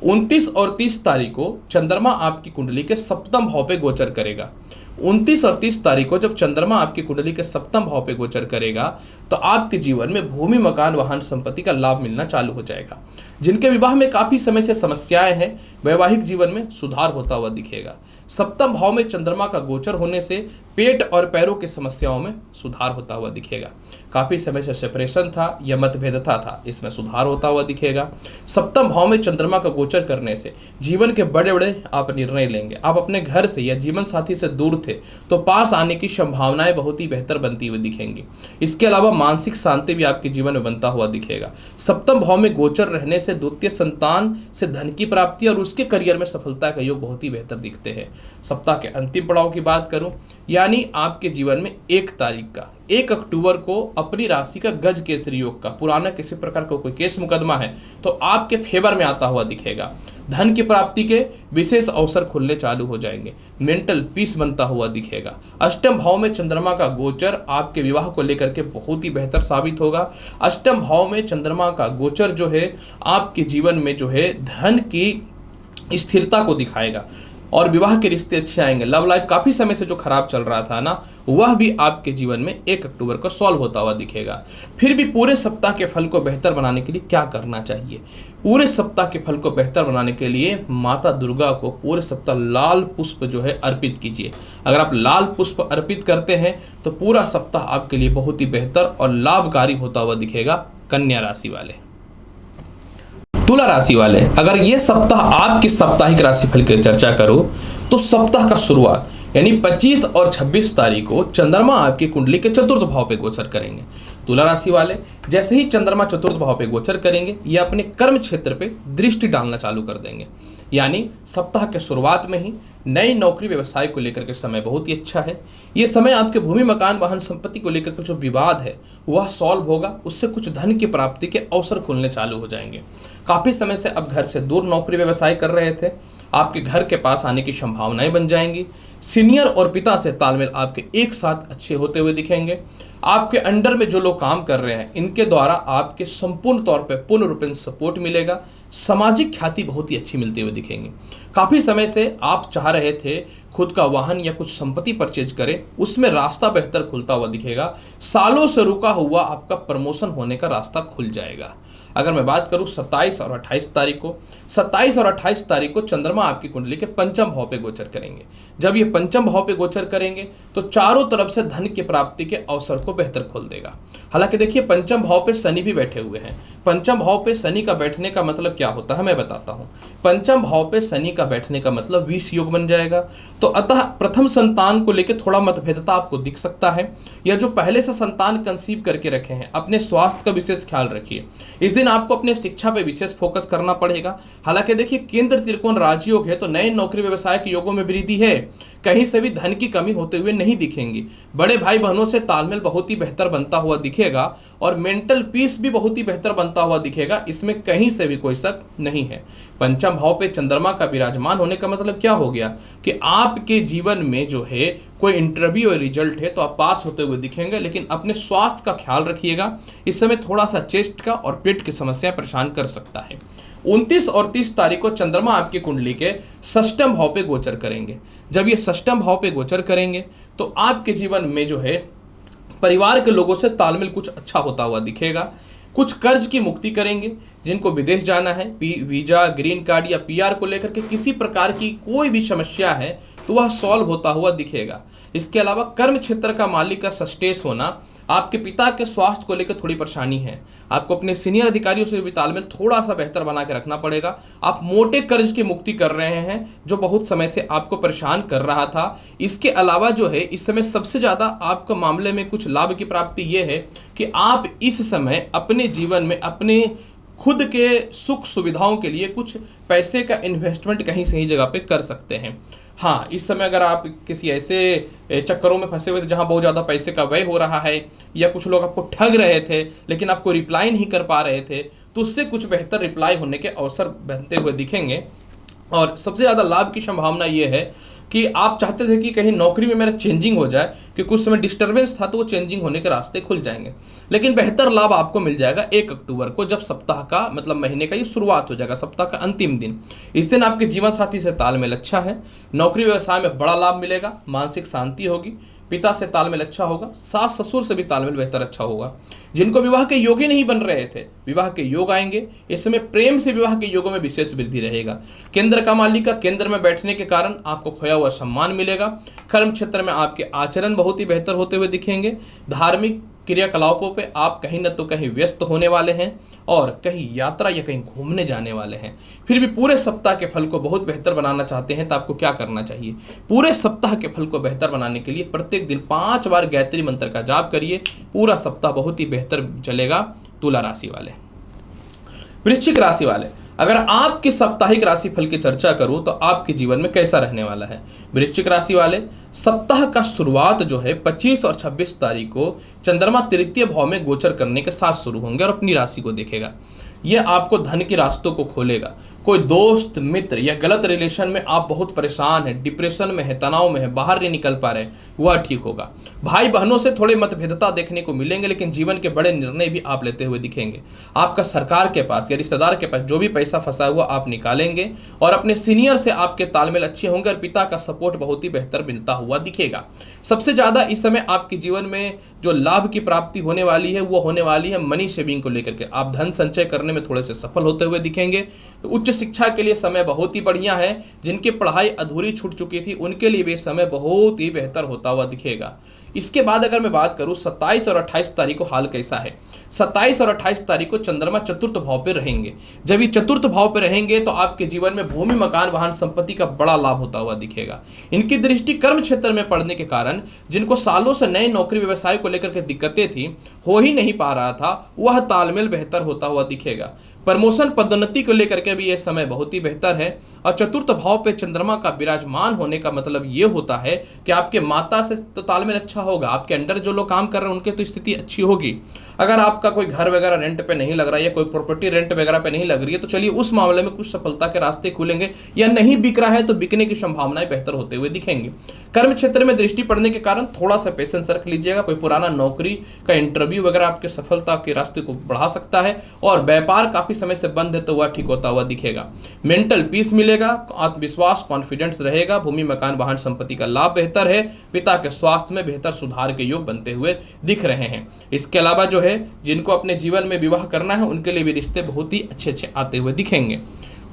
29 और 30 तारीख को चंद्रमा आपकी कुंडली के सप्तम भाव पे गोचर करेगा। 29 और 30 तारीख को जब चंद्रमा आपकी कुंडली के सप्तम भाव पे गोचर करेगा तो आपके जीवन में भूमि, मकान, वाहन, संपत्ति का लाभ मिलना चालू हो जाएगा। जिनके विवाह में काफी समय से समस्याएं हैं, वैवाहिक जीवन में सुधार होता हुआ दिखेगा। सप्तम भाव में चंद्रमा का गोचर होने से पेट और पैरों की समस्याओं में सुधार होता हुआ दिखेगा। काफी समय से सेपरेशन था या मतभेदता था, इसमें सुधार होता हुआ दिखेगा। सप्तम भाव में चंद्रमा का गोचर करने से जीवन के बड़े बड़े आप निर्णय लेंगे। आप अपने घर से या जीवन साथी से दूर थे तो पास आने की संभावनाएं बहुत ही बेहतर बनती हुई दिखेंगी। इसके अलावा मानसिक शांति भी आपके जीवन में बनता हुआ दिखेगा। सप्तम भाव में गोचर रहने से द्वितीय संतान से धन की प्राप्ति और उसके करियर में सफलता का योग बहुत ही बेहतर दिखते हैं। सप्ताह के अंतिम पड़ाव की बात करूं, यानी आपके जीवन में 1 अक्टूबर को अपनी राशि का गज केसरी योग का पुराना किसी प्रकार का कोई केस मुकदमा है तो आपके फेवर में आता हुआ दिखेगा। धन की प्राप्ति के विशेष अवसर खुलने चालू हो जाएंगे। मेंटल पीस बनता हुआ दिखेगा। अष्टम भाव में चंद्रमा का गोचर आपके विवाह को लेकर के बहुत ही बेहतर साबित होगा। अष्टम भाव में चंद्रमा का गोचर जो है आपके जीवन में जो है धन की स्थिरता को दिखाएगा और विवाह के रिश्ते अच्छे आएंगे। लव लाइफ काफ़ी समय से जो खराब चल रहा था ना, वह भी आपके जीवन में 1 अक्टूबर को सॉल्व होता हुआ दिखेगा। फिर भी पूरे सप्ताह के फल को बेहतर बनाने के लिए क्या करना चाहिए? पूरे सप्ताह के फल को बेहतर बनाने के लिए माता दुर्गा को पूरे सप्ताह लाल पुष्प जो है अर्पित कीजिए। अगर आप लाल पुष्प अर्पित करते हैं तो पूरा सप्ताह आपके लिए बहुत ही बेहतर और लाभकारी होता हुआ दिखेगा। कन्या राशि वाले, तुला राशि वाले, अगर ये सप्ताह आपकी साप्ताहिक राशिफल की चर्चा करो तो सप्ताह का शुरुआत यानी 25 और 26 तारीख को चंद्रमा आपकी कुंडली के चतुर्थ भाव पे गोचर करेंगे। तुला राशि वाले, जैसे ही चंद्रमा चतुर्थ भाव पे गोचर करेंगे ये अपने कर्म क्षेत्र पे दृष्टि डालना चालू कर देंगे। यानी सप्ताह के शुरुआत में ही नई नौकरी व्यवसाय को लेकर के समय बहुत ही अच्छा है। ये समय आपके भूमि, मकान, वाहन, संपत्ति को लेकर के जो विवाद है वह सॉल्व होगा। उससे कुछ धन की प्राप्ति के अवसर खुलने चालू हो जाएंगे। काफ़ी समय से अब घर से दूर नौकरी व्यवसाय कर रहे थे, आपके घर के पास आने की संभावनाएं बन जाएंगी। सीनियर और पिता से तालमेल आपके एक साथ अच्छे होते हुए दिखेंगे। आपके अंडर में जो लोग काम कर रहे हैं इनके द्वारा आपके संपूर्ण तौर पे पूर्ण रूपेण सपोर्ट मिलेगा। सामाजिक ख्याति बहुत ही अच्छी मिलते हुए दिखेंगे। काफ़ी समय से आप चाह रहे थे खुद का वाहन या कुछ संपत्ति परचेज करें, उसमें रास्ता बेहतर खुलता हुआ दिखेगा। सालों से रुका हुआ आपका प्रमोशन होने का रास्ता खुल जाएगा। अगर मैं बात करूं 27 और 28 तारीख को, 27 और 28 तारीख को चंद्रमा आपकी कुंडली के पंचम भाव पे गोचर करेंगे। जब ये पंचम भाव पे गोचर करेंगे तो चारों तरफ से धन की प्राप्ति के अवसर को बेहतर खोल देगा। हालांकि देखिए पंचम भाव पे शनि भी बैठे हुए हैं। पंचम भाव पे शनि का बैठने का मतलब क्या होता है मैं बताता हूँ। पंचम भाव पे शनि का बैठने का मतलब 20 योग बन जाएगा। तो अतः प्रथम संतान को लेकर थोड़ा मतभेदता आपको दिख सकता है, या जो पहले से संतान कंसीव करके रखे हैं अपने स्वास्थ्य का विशेष ख्याल रखिए। इस दिन आपको अपने शिक्षा पे विशेष फोकस करना पड़ेगा। हालांकि देखिए केंद्र त्रिकोण राजयोग है तो नए नौकरी व्यवसाय के योगों में वृद्धि है। कहीं से भी धन की कमी होते हुए नहीं दिखेंगी। बड़े भाई बहनों से तालमेल बहुत ही बेहतर बनता हुआ दिखेगा और मेंटल पीस भी बहुत ही बेहतर बनता हुआ दिखेगा। इसमें कहीं से भी कोई शक नहीं है। पंचम भाव पे चंद्रमा का विराजमान होने का मतलब क्या हो गया कि आपके जीवन में जो है कोई इंटरव्यू और रिजल्ट है तो आप पास होते हुए दिखेंगे, लेकिन अपने स्वास्थ्य का ख्याल रखिएगा। इस समय थोड़ा सा चेस्ट का और पेट की समस्या परेशान कर सकता है। 29 और 30 तारीख को चंद्रमा आपकी कुंडली के षष्ठम भाव पे गोचर करेंगे। जब ये षष्ठम भाव पे गोचर करेंगे तो आपके जीवन में जो है परिवार के लोगों से तालमेल कुछ अच्छा होता हुआ दिखेगा। कुछ कर्ज की मुक्ति करेंगे। जिनको विदेश जाना है, वीजा, ग्रीन कार्ड या पीआर को लेकर के किसी प्रकार की कोई भी समस्या है तो वह सॉल्व होता हुआ दिखेगा। इसके अलावा कर्म क्षेत्र का मालिक का सस्टेस होना आपके पिता के स्वास्थ्य को लेकर थोड़ी परेशानी है। आपको अपने सीनियर अधिकारियों से भी तालमेल थोड़ा सा बेहतर बना के रखना पड़ेगा। आप मोटे कर्ज की मुक्ति कर रहे हैं जो बहुत समय से आपको परेशान कर रहा था। इसके अलावा जो है इस समय सबसे ज़्यादा आपके मामले में कुछ लाभ की प्राप्ति ये है कि आप इस समय अपने जीवन में अपने खुद के सुख सुविधाओं के लिए कुछ पैसे का इन्वेस्टमेंट कहीं सही जगह पे कर सकते हैं। हाँ, इस समय अगर आप किसी ऐसे चक्करों में फंसे हुए थे जहाँ बहुत ज़्यादा पैसे का व्यय हो रहा है या कुछ लोग आपको ठग रहे थे लेकिन आपको रिप्लाई नहीं कर पा रहे थे, तो उससे कुछ बेहतर रिप्लाई होने के अवसर बनते हुए दिखेंगे। और सबसे ज़्यादा लाभ की संभावना ये है कि आप चाहते थे कि कहीं नौकरी में मेरा चेंजिंग हो जाए, कि कुछ समय डिस्टर्बेंस था तो वो चेंजिंग होने के रास्ते खुल जाएंगे। लेकिन बेहतर लाभ आपको मिल जाएगा 1 अक्टूबर को, जब सप्ताह का मतलब महीने का ये शुरुआत हो जाएगा, सप्ताह का अंतिम दिन। इस दिन आपके जीवन साथी से तालमेल अच्छा है, नौकरी व्यवसाय में बड़ा लाभ मिलेगा, मानसिक शांति होगी, पिता से तालमेल अच्छा होगा, सास ससुर से भी तालमेल बेहतर अच्छा होगा। जिनको विवाह के योग ही नहीं बन रहे थे, विवाह के योग आएंगे। इस समय प्रेम से विवाह के योगों में विशेष वृद्धि रहेगा। केंद्र का मालिक का केंद्र में बैठने के कारण आपको खोया हुआ सम्मान मिलेगा। कर्म क्षेत्र में आपके आचरण बहुत ही बेहतर होते हुए दिखेंगे। धार्मिक क्रियाकलापों पे आप कहीं न तो कहीं व्यस्त होने वाले हैं और कहीं यात्रा या कहीं घूमने जाने वाले हैं। फिर भी पूरे सप्ताह के फल को बहुत बेहतर बनाना चाहते हैं तो आपको क्या करना चाहिए? पूरे सप्ताह के फल को बेहतर बनाने के लिए प्रत्येक दिन 5 बार गायत्री मंत्र का जाप करिए। पूरा सप्ताह बहुत ही बेहतर चलेगा। तुला राशि वाले, वृश्चिक राशि वाले, अगर आपकी साप्ताहिक राशि फल की चर्चा करूं तो आपके जीवन में कैसा रहने वाला है? वृश्चिक राशि वाले, सप्ताह का शुरुआत जो है 25 और 26 तारीख को चंद्रमा तृतीय भाव में गोचर करने के साथ शुरू होंगे और अपनी राशि को देखेगा। यह आपको धन के रास्तों को खोलेगा। कोई दोस्त मित्र या गलत रिलेशन में आप बहुत परेशान हैं, डिप्रेशन में है, तनाव में है, बाहर नहीं निकल पा रहे, वह ठीक होगा। भाई बहनों से थोड़े मतभेदता देखने को मिलेंगे, लेकिन जीवन के बड़े निर्णय भी आप लेते हुए दिखेंगे। आपका सरकार के पास या रिश्तेदार के पास जो भी पैसा फंसा हुआ आप निकालेंगे और अपने सीनियर से आपके तालमेल अच्छे होंगे और पिता का सपोर्ट बहुत ही बेहतर मिलता हुआ दिखेगा। सबसे ज़्यादा इस समय आपके जीवन में जो लाभ की प्राप्ति होने वाली है वो होने वाली है मनी सेविंग को लेकर के। आप धन संचय करने में थोड़े से सफल होते हुए दिखेंगे। तो उच्च शिक्षा के लिए समय बहुत ही बढ़िया है। जिनकी पढ़ाई अधूरी छूट चुकी थी उनके लिए भी समय बहुत ही बेहतर होता हुआ दिखेगा। इसके बाद अगर मैं बात करूं 27 और 28 तारीख को हाल कैसा है? 27 और 28 तारीख को चंद्रमा चतुर्थ भाव पे रहेंगे। जब ये चतुर्थ भाव पे रहेंगे तो आपके जीवन में भूमि, मकान, वाहन, संपत्ति का बड़ा लाभ होता हुआ दिखेगा। इनकी दृष्टि कर्म क्षेत्र में पड़ने के कारण जिनको सालों से नए नौकरी व्यवसाय को लेकर के दिक्कतें थी, हो ही नहीं पा रहा था, वह तालमेल बेहतर होता हुआ दिखेगा। प्रमोशन पदोन्नति को लेकर के भी यह समय बहुत ही बेहतर है। और चतुर्थ भाव पे चंद्रमा का विराजमान होने का मतलब ये होता है कि आपके माता से तो तालमेल अच्छा होगा, आपके अंडर जो लोग काम कर रहे हैं उनके तो स्थिति अच्छी होगी। अगर आपका कोई घर वगैरह रेंट पे नहीं लग रहा है या कोई प्रॉपर्टी रेंट वगैरह पे नहीं लग रही है तो चलिए उस मामले में कुछ सफलता के रास्ते खुलेंगे, या नहीं बिक रहा है तो बिकने की संभावनाएं बेहतर होते हुए दिखेंगी। कर्म क्षेत्र में दृष्टि पड़ने के कारण थोड़ा सा पेशेंस रख लीजिएगा। कोई पुराना नौकरी का इंटरव्यू वगैरह आपके सफलता के रास्ते को बढ़ा सकता है और व्यापार काफी समय से बंद है तो वह ठीक होता हुआ दिखेगा। मेंटल पीस मिलेगा, आत्मविश्वास, कॉन्फिडेंस रहेगा। भूमि, मकान, वाहन, संपत्ति का लाभ बेहतर है। पिता के स्वास्थ्य में बेहतर सुधार के योग बनते हुए दिख रहे हैं। इसके अलावा जो है जिनको अपने जीवन में विवाह करना है उनके लिए भी रिश्ते बहुत ही अच्छे आते हुए दिखेंगे।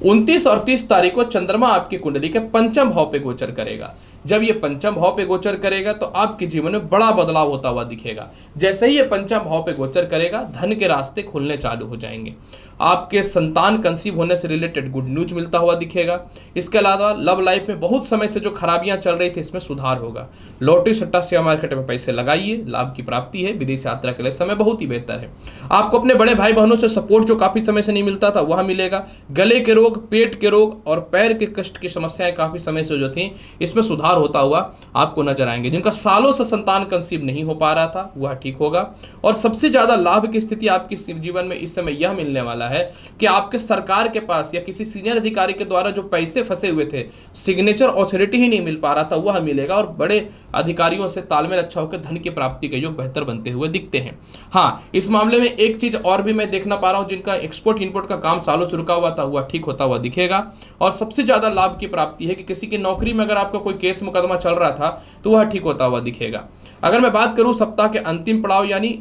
29 और 30 तारीख को चंद्रमा आपकी कुंडली के पंचम भाव पे गोचर करेगा। जब ये पंचम भाव पे गोचर करेगा तो आपके जीवन में बड़ा बदलाव होता हुआ दिखेगा। जैसे ही ये पंचम भाव पे गोचर करेगा धन के रास्ते खुलने चालू हो जाएंगे। आपके संतान कंसीव होने से रिलेटेड गुड न्यूज मिलता हुआ दिखेगा। इसके अलावा लव लाइफ में बहुत समय से जो खराबियां चल रही थी इसमें सुधार होगा। लॉटरी, सट्टा, शेयर मार्केट में पैसे लगाइए, लाभ की प्राप्ति है। विदेश यात्रा के लिए समय बहुत ही बेहतर है। आपको अपने बड़े भाई बहनों से सपोर्ट जो काफी समय से नहीं मिलता था वह मिलेगा। गले के रोग, पेट के रोग और पैर के कष्ट की समस्याएं काफी समय से जो थी इसमें सुधार होता हुआ आपको नजर आएंगे। जिनका सालों से संतान कंसीव नहीं हो पा रहा था वह ठीक होगा। और सबसे ज्यादा लाभ की स्थिति आपके जीवन में इस समय यह मिलने वाला है कि आपके सरकार के पास या किसी सीनियर अधिकारी के द्वारा जो पैसे फंसे हुए थे, सिग्नेचर अथॉरिटी ही नहीं मिल पा रहा था, वह मिलेगा और बड़े अधिकारियों से तालमेल अच्छा होकर धन की प्राप्ति के योग बेहतर बनते हुए दिखते हैं। हाँ, इस मामले में एक चीज और भी मैं देखना पा रहा हूं, जिनका एक्सपोर्ट इंपोर्ट का काम सालों से रुका हुआ था वह ठीक होता हुआ दिखेगा। और सबसे ज्यादा लाभ की प्राप्ति है कि किसी की नौकरी में अगर आपका कोई केस मुकदमा चल रहा था तो वह ठीक होता हुआ दिखेगा। अगर मैं बात करूं सप्ताह के अंतिम पड़ाव यानी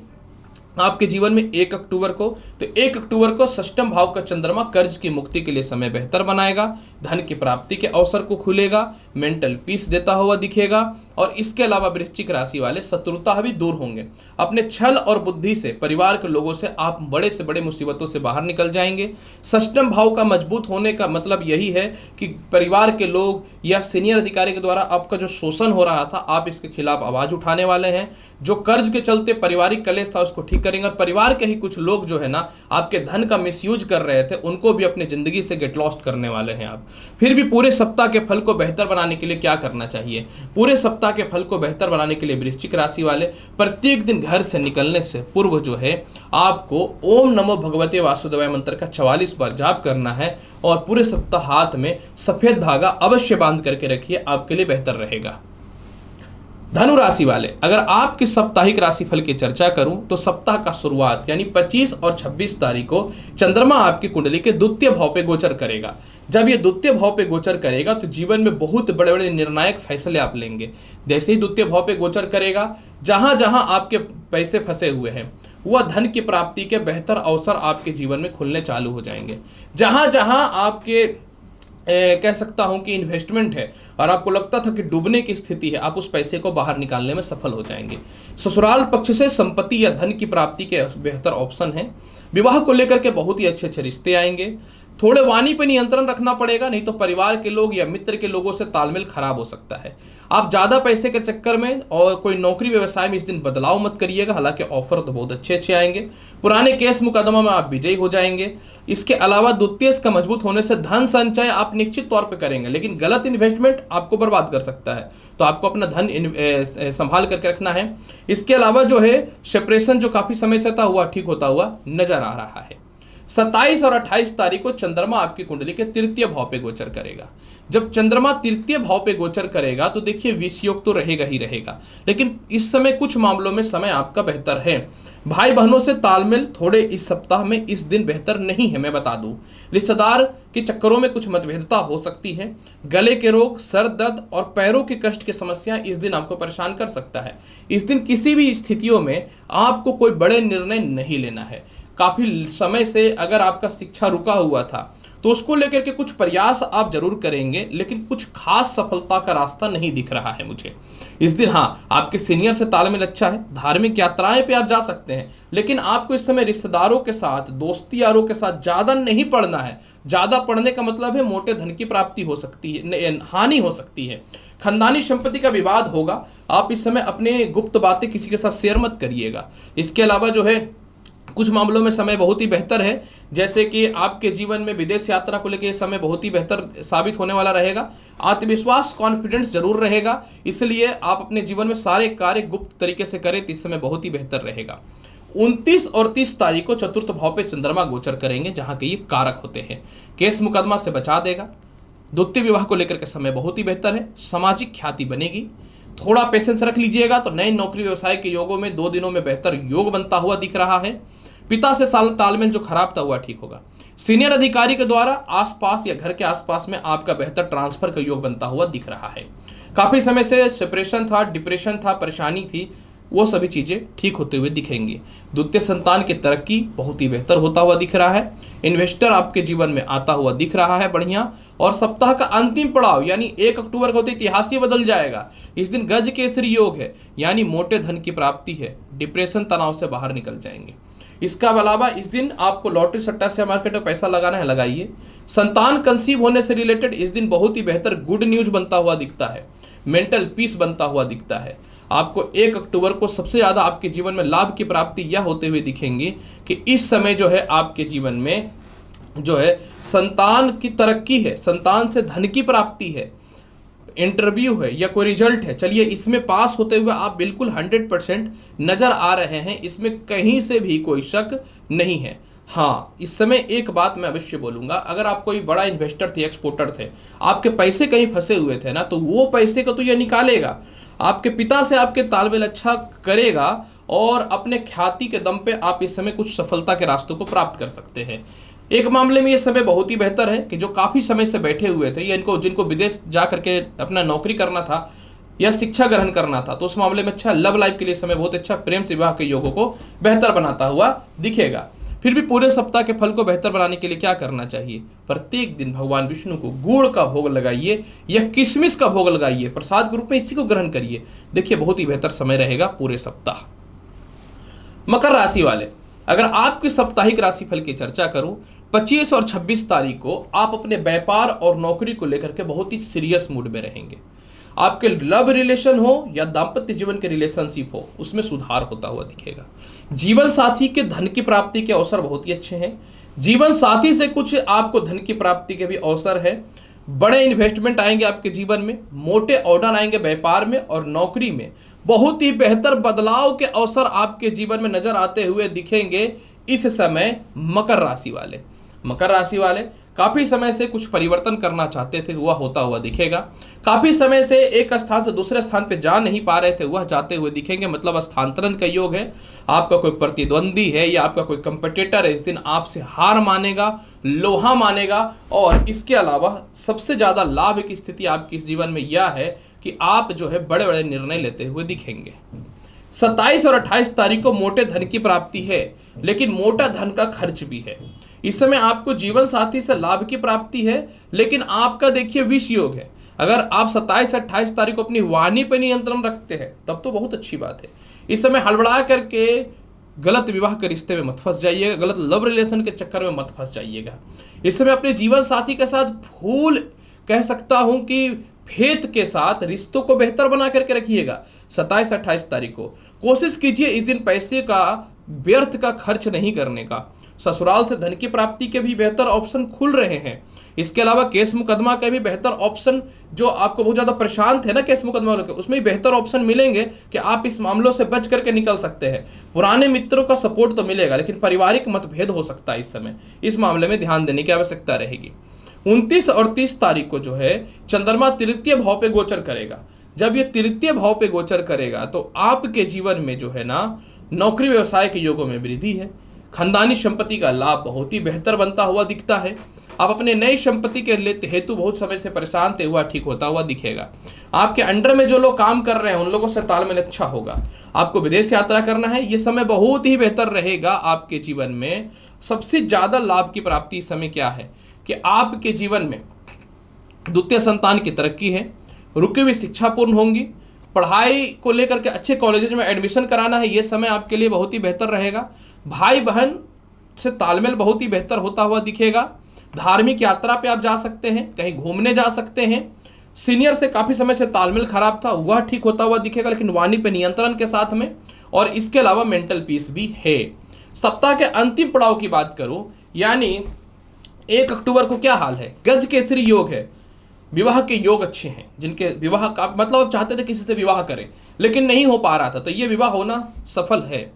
आपके जीवन में 1 अक्टूबर को, तो 1 अक्टूबर को षष्ठम भाव का चंद्रमा कर्ज की मुक्ति के लिए समय बेहतर बनाएगा, धन की प्राप्ति के अवसर को खुलेगा, मेंटल पीस देता हुआ दिखेगा। और इसके अलावा वृश्चिक राशि वाले शत्रुता भी दूर होंगे। अपने छल और बुद्धि से परिवार के लोगों से आप बड़े से बड़े मुसीबतों से बाहर निकल जाएंगे। षष्ठम भाव का मजबूत होने का मतलब यही है कि परिवार के लोग या सीनियर अधिकारी के द्वारा आपका जो शोषण हो रहा था, आप इसके खिलाफ आवाज उठाने वाले हैं। जो कर्ज के चलते पारिवारिक कलेश था उसको ठीक करेंगे। और परिवार के ही कुछ लोग जो है ना आपके धन का मिसयूज कर रहे थे, उनको भी अपनी जिंदगी से गेट लॉस्ट करने वाले हैं आप। फिर भी पूरे सप्ताह के फल को बेहतर बनाने के लिए क्या करना चाहिए? पूरे सप्ताह के फल को बेहतर बनाने के लिए वृश्चिक राशि वाले प्रत्येक दिन घर से निकलने से पूर्व जो है आपको ओम नमो भगवते वासुदेवाय मंत्र का 44 बार जाप करना है। और पूरे सप्ताह हाथ में सफेद धागा अवश्य बांध करके रखिए, आपके लिए बेहतर रहेगा। धनु राशि वाले, अगर आपकी साप्ताहिक राशिफल की चर्चा करूं तो सप्ताह का शुरुआत यानी 25 और 26 तारीख को चंद्रमा आपकी कुंडली के द्वितीय भाव पे गोचर करेगा। जब ये द्वितीय भाव पे गोचर करेगा तो जीवन में बहुत बड़े बड़े निर्णायक फैसले आप लेंगे। जैसे ही द्वितीय भाव पे गोचर करेगा, जहां जहां आपके पैसे फंसे हुए हैं वह धन की प्राप्ति के बेहतर अवसर आपके जीवन में खुलने चालू हो जाएंगे। जहां जहां आपके कह सकता हूं कि इन्वेस्टमेंट है और आपको लगता था कि डूबने की स्थिति है, आप उस पैसे को बाहर निकालने में सफल हो जाएंगे। ससुराल पक्ष से संपत्ति या धन की प्राप्ति के बेहतर ऑप्शन है। विवाह को लेकर के बहुत ही अच्छे अच्छे रिश्ते आएंगे। थोड़े वाणी पर नियंत्रण रखना पड़ेगा, नहीं तो परिवार के लोग या मित्र के लोगों से तालमेल खराब हो सकता है। आप ज़्यादा पैसे के चक्कर में और कोई नौकरी व्यवसाय में इस दिन बदलाव मत करिएगा, हालांकि ऑफर तो बहुत अच्छे अच्छे आएंगे। पुराने केस मुकदमा में आप विजयी हो जाएंगे। इसके अलावा द्वितीय का मजबूत होने से धन संचय आप निश्चित तौर पर करेंगे, लेकिन गलत इन्वेस्टमेंट आपको बर्बाद कर सकता है, तो आपको अपना धन संभाल करके रखना है। इसके अलावा जो है सेपरेशन जो काफ़ी समय से था हुआ ठीक होता हुआ नजर आ रहा है। 27 और 28 तारीख को चंद्रमा आपकी कुंडली के तृतीय भाव पे गोचर करेगा। जब चंद्रमा तृतीय भाव पे गोचर करेगा तो देखिए विषयोग तो रहेगा ही रहेगा, लेकिन इस समय कुछ मामलों में समय आपका बेहतर है। भाई बहनों से तालमेल थोड़े इस सप्ताह में इस दिन बेहतर नहीं है, मैं बता दूं। रिश्तेदार के चक्करों में कुछ मतभेदता हो सकती है। गले के रोग, सर दर्द और पैरों की कष्ट की समस्या इस दिन आपको परेशान कर सकता है। इस दिन किसी भी स्थितियों में आपको कोई बड़े निर्णय नहीं लेना है। काफ़ी समय से अगर आपका शिक्षा रुका हुआ था तो उसको लेकर के कुछ प्रयास आप जरूर करेंगे, लेकिन कुछ खास सफलता का रास्ता नहीं दिख रहा है मुझे इस दिन। हाँ, आपके सीनियर से तालमेल अच्छा है। धार्मिक यात्राएं पे आप जा सकते हैं, लेकिन आपको इस समय रिश्तेदारों के साथ, दोस्ती यारों के साथ ज़्यादा नहीं पढ़ना है। ज़्यादा पढ़ने का मतलब है मोटे धन की प्राप्ति हो सकती है, हानि हो सकती है। खानदानी संपत्ति का विवाद होगा। आप इस समय अपने गुप्त बातें किसी के साथ शेयर मत करिएगा। इसके अलावा जो है कुछ मामलों में समय बहुत ही बेहतर है, जैसे कि आपके जीवन में विदेश यात्रा को लेकर समय बहुत ही बेहतर साबित होने वाला रहेगा। आत्मविश्वास, कॉन्फिडेंस जरूर रहेगा, इसलिए आप अपने जीवन में सारे कार्य गुप्त तरीके से करें तो इस समय बहुत ही बेहतर रहेगा। 29 और 30 तारीख को चतुर्थ भाव पे चंद्रमा गोचर करेंगे, जहाँ के ये कारक होते हैं। केस मुकदमा से बचा देगा। द्वितीय विवाह को लेकर के समय बहुत ही बेहतर है। सामाजिक ख्याति बनेगी। थोड़ा पेशेंस रख लीजिएगा तो नई नौकरी व्यवसाय के योगों में 2 दिनों में बेहतर योग बनता हुआ दिख रहा है। पिता से तालमेल जो खराब था हुआ ठीक होगा। सीनियर अधिकारी के द्वारा आसपास या घर के आसपास में आपका बेहतर ट्रांसफर का योग बनता हुआ दिख रहा है। काफ़ी समय से सेपरेशन था, डिप्रेशन था, परेशानी थी, वो सभी चीज़ें ठीक होते हुए दिखेंगी। द्वितीय संतान की तरक्की बहुत ही बेहतर होता हुआ दिख रहा है। इन्वेस्टर आपके जीवन में आता हुआ दिख रहा है बढ़िया। और सप्ताह का अंतिम पड़ाव यानी 1 अक्टूबर को तो इतिहास ही बदल जाएगा। इस दिन गज केसरी योग है, यानी मोटे धन की प्राप्ति है। डिप्रेशन, तनाव से बाहर निकल जाएंगे। इसका अलावा इस दिन आपको लॉटरी, सट्टा, शेयर मार्केट में पैसा लगाना है, लगाइए। संतान कंसीव होने से रिलेटेड इस दिन बहुत ही बेहतर गुड न्यूज बनता हुआ दिखता है। मेंटल पीस बनता हुआ दिखता है। आपको 1 अक्टूबर को सबसे ज़्यादा आपके जीवन में लाभ की प्राप्ति यह होते हुए दिखेंगी कि इस समय जो है आपके जीवन में जो है संतान की तरक्की है, संतान से धन की प्राप्ति है, इंटरव्यू है या कोई रिजल्ट है। चलिए, इसमें पास होते हुए आप बिल्कुल 100% नज़र आ रहे हैं, इसमें कहीं से भी कोई शक नहीं है। हाँ, इस समय एक बात मैं अवश्य बोलूँगा, अगर आप कोई बड़ा इन्वेस्टर थे, एक्सपोर्टर थे, आपके पैसे कहीं फंसे हुए थे ना, तो वो पैसे को तो ये निकालेगा। आपके पिता से आपके तालमेल अच्छा करेगा और अपने ख्याति के दम पे आप इस समय कुछ सफलता के रास्तों को प्राप्त कर सकते हैं। एक मामले में ये समय बहुत ही बेहतर है कि जो काफ़ी समय से बैठे हुए थे या जिनको विदेश जा करके अपना नौकरी करना था, या शिक्षा ग्रहण करना था तो उस मामले में अच्छा, लव लाइफ के लिए समय बहुत अच्छा, प्रेम से विवाह के योगों को बेहतर बनाता हुआ दिखेगा। फिर भी पूरे सप्ताह के फल को बेहतर बनाने के लिए क्या करना चाहिए? प्रत्येक दिन भगवान विष्णु को गुड़ का भोग लगाइए या किशमिश का भोग लगाइए, प्रसाद के रूप में इसी को ग्रहण करिए। देखिए बहुत ही बेहतर समय रहेगा पूरे सप्ताह। मकर राशि वाले, अगर आपकी साप्ताहिक राशिफल की चर्चा करूं, 25 और 26 तारीख को आप अपने व्यापार और नौकरी को लेकर के बहुत ही सीरियस मूड में रहेंगे। आपके लव रिलेशन हो या दाम्पत्य जीवन के रिलेशनशिप हो, उसमें सुधार होता हुआ दिखेगा। जीवन साथी के धन की प्राप्ति के अवसर बहुत ही अच्छे हैं। जीवन साथी से कुछ आपको धन की प्राप्ति के भी अवसर है। बड़े इन्वेस्टमेंट आएंगे आपके जीवन में, मोटे ऑर्डर आएंगे व्यापार में और नौकरी में। बहुत ही बेहतर बदलाव के अवसर आपके जीवन में नजर आते हुए दिखेंगे इस समय। मकर राशि वाले काफी समय से कुछ परिवर्तन करना चाहते थे, वह होता हुआ दिखेगा। काफी समय से एक स्थान से दूसरे स्थान पे जा नहीं पा रहे थे, वह जाते हुए दिखेंगे, मतलब स्थानांतरण का योग है। आपका कोई प्रतिद्वंदी है या आपका कोई कंपटीटर है, इस दिन आपसे हार मानेगा, लोहा मानेगा। और इसके अलावा सबसे ज्यादा लाभ की स्थिति आपके इस जीवन में यह है कि आप जो है बड़े बड़े निर्णय लेते हुए दिखेंगे। 27 और 28 तारीख को मोटे धन की प्राप्ति है, लेकिन मोटा धन का खर्च भी है। इस समय आपको जीवन साथी से लाभ की प्राप्ति है, लेकिन आपका देखिए विष योग है। अगर आप 27-28 तारीख को अपनी वाणी पर नियंत्रण रखते हैं तब तो बहुत अच्छी बात है। इस समय हड़बड़ा करके गलत विवाह के रिश्ते में मत फंस जाइएगा, गलत लव रिलेशन के चक्कर में मत फंस जाइएगा। इस समय अपने जीवन साथी के साथ फूल कह सकता हूं कि फेत के साथ रिश्तों को बेहतर बना करके रखिएगा। 27-28 तारीख को कोशिश कीजिए इस दिन पैसे का व्यर्थ का खर्च नहीं करने का। ससुराल से धन की प्राप्ति के भी बेहतर ऑप्शन खुल रहे हैं। इसके अलावा केस मुकदमा के भी बेहतर ऑप्शन, जो आपको बहुत ज़्यादा परेशान थे ना केस मुकदमा, उसमें भी बेहतर ऑप्शन मिलेंगे कि आप इस मामलों से बच करके निकल सकते हैं। पुराने मित्रों का सपोर्ट तो मिलेगा, लेकिन पारिवारिक मतभेद हो सकता है इस समय। इस मामले में ध्यान देने की आवश्यकता रहेगी। 29 और 30 तारीख को जो है चंद्रमा तृतीय भाव पे गोचर करेगा। जब ये तृतीय भाव पे गोचर करेगा तो आपके जीवन में जो है ना नौकरी व्यवसाय के योगों में वृद्धि है। खानदानी संपत्ति का लाभ बहुत ही बेहतर बनता हुआ दिखता है। आप अपने नई संपत्ति के हेतु बहुत समय से परेशान थे, हुआ ठीक होता हुआ दिखेगा। आपके अंडर में जो लोग काम कर रहे हैं उन लोगों से तालमेल अच्छा होगा। आपको विदेश यात्रा करना है, ये समय बहुत ही बेहतर रहेगा आपके जीवन में। सबसे ज़्यादा लाभ की प्राप्ति इस समय क्या है कि आपके जीवन में द्वितीय संतान की तरक्की है, रुकी हुई शिक्षा पूर्ण होंगी, पढ़ाई को लेकर के अच्छे कॉलेजेस में एडमिशन कराना है, ये समय आपके लिए बहुत ही बेहतर रहेगा। भाई बहन से तालमेल बहुत ही बेहतर होता हुआ दिखेगा। धार्मिक यात्रा पे आप जा सकते हैं, कहीं घूमने जा सकते हैं। सीनियर से काफ़ी समय से तालमेल खराब था, वह ठीक होता हुआ दिखेगा, लेकिन वाणी पे नियंत्रण के साथ में। और इसके अलावा मेंटल पीस भी है। सप्ताह के अंतिम पड़ाव की बात करूं, यानी 1 अक्टूबर को क्या हाल है? गज केसरी योग है। विवाह के योग अच्छे हैं। जिनके विवाह का मतलब आप चाहते थे किसी से विवाह करें लेकिन नहीं हो पा रहा था, तो ये विवाह होना सफल है।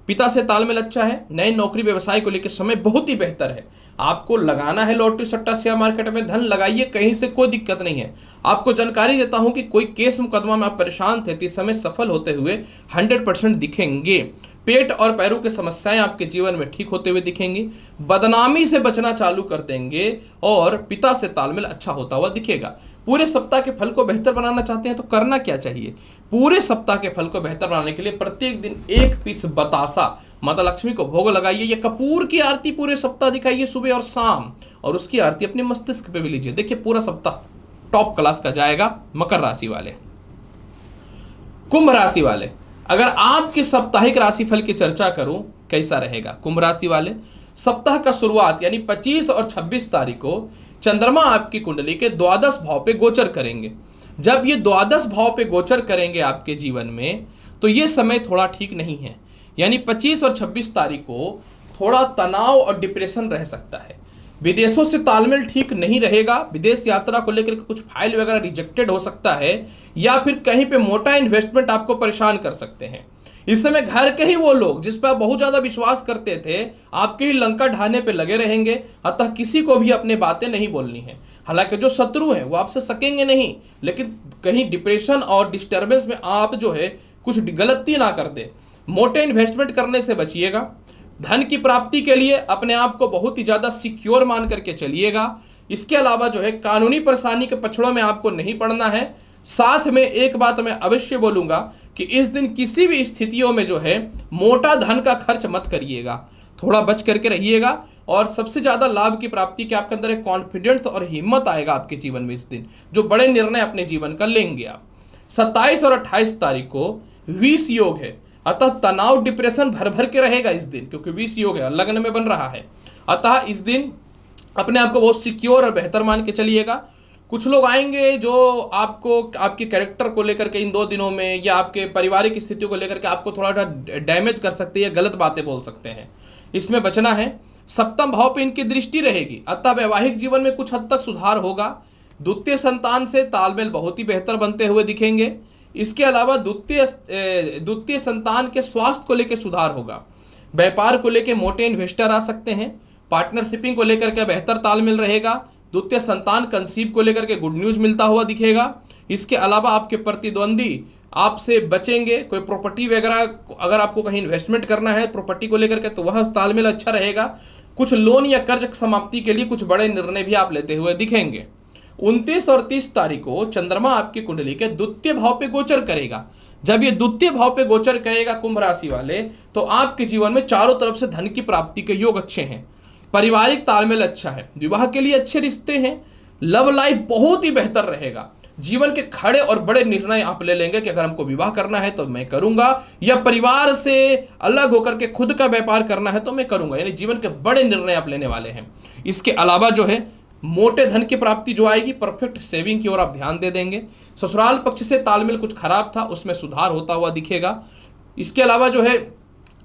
पिता से तालमेल अच्छा है। नए नौकरी व्यवसाय को लेकर समय बहुत ही बेहतर है। आपको लगाना है लॉटरी सट्टा शेयर मार्केट में, धन लगाइए, कहीं से कोई दिक्कत नहीं है। आपको जानकारी देता हूं कि कोई केस मुकदमा में आप परेशान थे तो इस समय सफल होते हुए 100% दिखेंगे। पेट और पैरों की समस्याएं आपके जीवन में ठीक होते हुए दिखेंगी। बदनामी से बचना चालू कर देंगे और पिता से तालमेल अच्छा होता हुआ दिखेगा। पूरे सप्ताह के फल को बेहतर बनाना चाहते हैं तो करना क्या चाहिए? पूरे सप्ताह के फल को बेहतर बनाने के लिए प्रत्येक दिन 1 पीस बतासा माता लक्ष्मी को भोग लगाइए या कपूर की आरती पूरे सप्ताह दिखाइए सुबह और शाम, और उसकी आरती अपने मस्तिष्क पे भी लीजिए। देखिए पूरा सप्ताह टॉप क्लास का जाएगा। मकर राशि वाले। कुंभ राशि वाले, अगर आपकी साप्ताहिक राशिफल की चर्चा करूं कैसा रहेगा? कुंभ राशि वाले, सप्ताह का शुरुआत यानी 25 और 26 तारीख को चंद्रमा आपकी कुंडली के द्वादश भाव पे गोचर करेंगे। जब ये द्वादश भाव पे गोचर करेंगे आपके जीवन में तो ये समय थोड़ा ठीक नहीं है। यानी 25 और 26 तारीख को थोड़ा तनाव और डिप्रेशन रह सकता है। विदेशों से तालमेल ठीक नहीं रहेगा। विदेश यात्रा को लेकर कुछ फाइल वगैरह रिजेक्टेड हो सकता है, या फिर कहीं पे मोटा इन्वेस्टमेंट आपको परेशान कर सकते हैं। इस समय घर के ही वो लोग जिस पर आप बहुत ज़्यादा विश्वास करते थे आपके ही लंका ढाने पे लगे रहेंगे। अतः किसी को भी अपनी बातें नहीं बोलनी है। हालांकि जो शत्रु हैं वो आपसे सकेंगे नहीं, लेकिन कहीं डिप्रेशन और डिस्टर्बेंस में आप जो है कुछ गलती ना कर दे। मोटे इन्वेस्टमेंट करने से बचिएगा। धन की प्राप्ति के लिए अपने आप को बहुत ही ज़्यादा सिक्योर मान करके चलिएगा। इसके अलावा जो है कानूनी परेशानी के पछड़ों में आपको नहीं पड़ना है। साथ में एक बात मैं अवश्य बोलूंगा कि इस दिन किसी भी स्थितियों में जो है मोटा धन का खर्च मत करिएगा, थोड़ा बच करके रहिएगा। और सबसे ज़्यादा लाभ की प्राप्ति के आपके अंदर एक कॉन्फिडेंस और हिम्मत आएगा आपके जीवन में इस दिन, जो बड़े निर्णय अपने जीवन का लेंगे आप। 27 और 28 तारीख को विष योग है, अतः तनाव डिप्रेशन भर भर के रहेगा इस दिन, क्योंकि विष योग है, लग्न में बन रहा है। अतः इस दिन अपने आप को बहुत सिक्योर और बेहतर मान के चलिएगा। कुछ लोग आएंगे जो आपको आपके कैरेक्टर को लेकर के इन 2 दिनों में या आपके पारिवारिक स्थिति को लेकर के आपको थोड़ा डैमेज कर सकते हैं या गलत बातें बोल सकते हैं, इसमें बचना है। सप्तम भाव पे इनकी दृष्टि रहेगी, अतः वैवाहिक जीवन में कुछ हद तक सुधार होगा। द्वितीय संतान से तालमेल बहुत ही बेहतर बनते हुए दिखेंगे। इसके अलावा द्वितीय संतान के स्वास्थ्य को लेकर सुधार होगा। व्यापार को लेकर मोटे इन्वेस्टर आ सकते हैं। पार्टनरशिपिंग को लेकर के बेहतर तालमेल रहेगा। द्वितीय संतान कंसीव को लेकर के गुड न्यूज मिलता हुआ दिखेगा। इसके अलावा आपके प्रतिद्वंदी आपसे बचेंगे। कोई प्रॉपर्टी वगैरह अगर आपको कहीं इन्वेस्टमेंट करना है प्रॉपर्टी को लेकर के, तो वह तालमेल अच्छा रहेगा। कुछ लोन या कर्ज समाप्ति के लिए कुछ बड़े निर्णय भी आप लेते हुए दिखेंगे। 29 और 30 तारीख को चंद्रमा आपकी कुंडली के द्वितीय भाव पे गोचर करेगा। जब ये द्वितीय भाव पे गोचर करेगा कुंभ राशि वाले, तो आपके जीवन में चारों तरफ से धन की प्राप्ति के योग अच्छे हैं। पारिवारिक तालमेल अच्छा है। विवाह के लिए अच्छे रिश्ते हैं। लव लाइफ बहुत ही बेहतर रहेगा। जीवन के खड़े और बड़े निर्णय आप ले लेंगे कि अगर हमको विवाह करना है तो मैं करूंगा, या परिवार से अलग होकर के खुद का व्यापार करना है तो मैं करूंगा। यानी जीवन के बड़े निर्णय आप लेने वाले हैं। इसके अलावा जो है मोटे धन की प्राप्ति जो आएगी, परफेक्ट सेविंग की ओर आप ध्यान दे देंगे। ससुराल पक्ष से तालमेल कुछ खराब था, उसमें सुधार होता हुआ दिखेगा। इसके अलावा जो है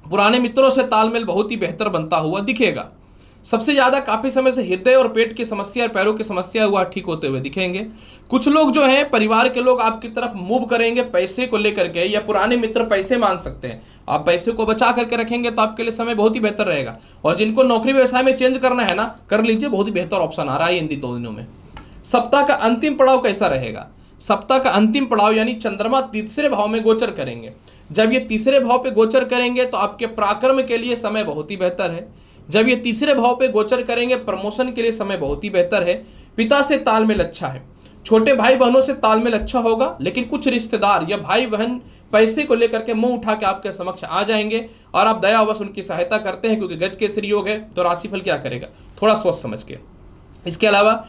पुराने मित्रों से तालमेल बहुत ही बेहतर बनता हुआ दिखेगा। सबसे ज़्यादा काफ़ी समय से हृदय और पेट की समस्या और पैरों की समस्या हुआ ठीक होते हुए दिखेंगे। कुछ लोग जो हैं परिवार के लोग आपकी तरफ मूव करेंगे पैसे को लेकर के, या पुराने मित्र पैसे मांग सकते हैं। आप पैसे को बचा करके रखेंगे तो आपके लिए समय बहुत ही बेहतर रहेगा। और जिनको नौकरी व्यवसाय में चेंज करना है ना, कर लीजिए, बहुत ही बेहतर ऑप्शन आ रहा है इन 2 दिनों में। सप्ताह का अंतिम पड़ाव कैसा रहेगा? सप्ताह का अंतिम पड़ाव यानी चंद्रमा तीसरे भाव में गोचर करेंगे। जब ये तीसरे भाव पे गोचर करेंगे तो आपके पराक्रम के लिए समय बहुत ही बेहतर है। जब ये तीसरे भाव पे गोचर करेंगे प्रमोशन के लिए समय बहुत ही बेहतर है। पिता से तालमेल अच्छा है। छोटे भाई बहनों से तालमेल अच्छा होगा, लेकिन कुछ रिश्तेदार या भाई बहन पैसे को लेकर के मुंह उठा के आपके समक्ष आ जाएंगे और आप दयावश उनकी सहायता करते हैं, क्योंकि गज केसरी योग है। तो राशिफल क्या करेगा, थोड़ा सोच समझ के। इसके अलावा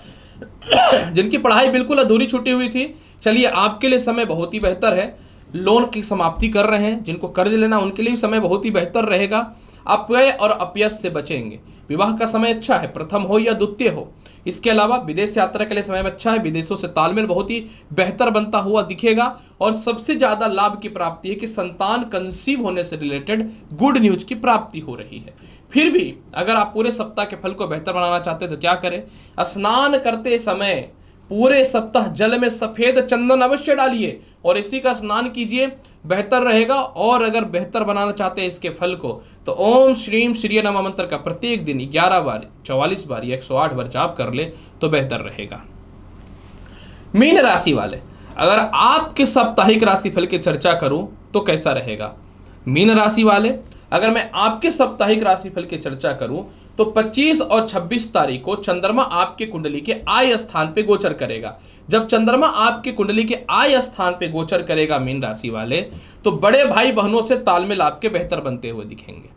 जिनकी पढ़ाई बिल्कुल अधूरी छूटी हुई थी, चलिए आपके लिए समय बहुत ही बेहतर है। लोन की समाप्ति कर रहे हैं, जिनको कर्ज लेना उनके लिए भी समय बहुत ही बेहतर रहेगा। अपव्यय और अपयश से बचेंगे। विवाह का समय अच्छा है, प्रथम हो या द्वितीय हो। इसके अलावा विदेश यात्रा के लिए समय अच्छा है। विदेशों से तालमेल बहुत ही बेहतर बनता हुआ दिखेगा। और सबसे ज़्यादा लाभ की प्राप्ति है कि संतान कंसीव होने से रिलेटेड गुड न्यूज की प्राप्ति हो रही है। फिर भी अगर आप पूरे सप्ताह के फल को बेहतर बनाना चाहते हैं तो क्या करें? स्नान करते समय पूरे सप्ताह जल में सफ़ेद चंदन अवश्य डालिए और इसी का स्नान कीजिए, बेहतर रहेगा। और अगर बेहतर बनाना चाहते हैं इसके फल को, तो ओम श्रीम श्री नमः मंत्र का प्रत्येक दिन 11 बार, 44 बार या 108 बार जाप कर ले तो बेहतर रहेगा। मीन राशि वाले, अगर आपके साप्ताहिक राशिफल की चर्चा करूं तो कैसा रहेगा? मीन राशि वाले, अगर मैं आपके साप्ताहिक राशिफल की चर्चा करूं तो 25 और 26 तारीख को चंद्रमा आपके कुंडली के आय स्थान पे गोचर करेगा। जब चंद्रमा आपकी कुंडली के आय स्थान पे गोचर करेगा मीन राशि वाले, तो बड़े भाई बहनों से तालमेल आपके बेहतर बनते हुए दिखेंगे।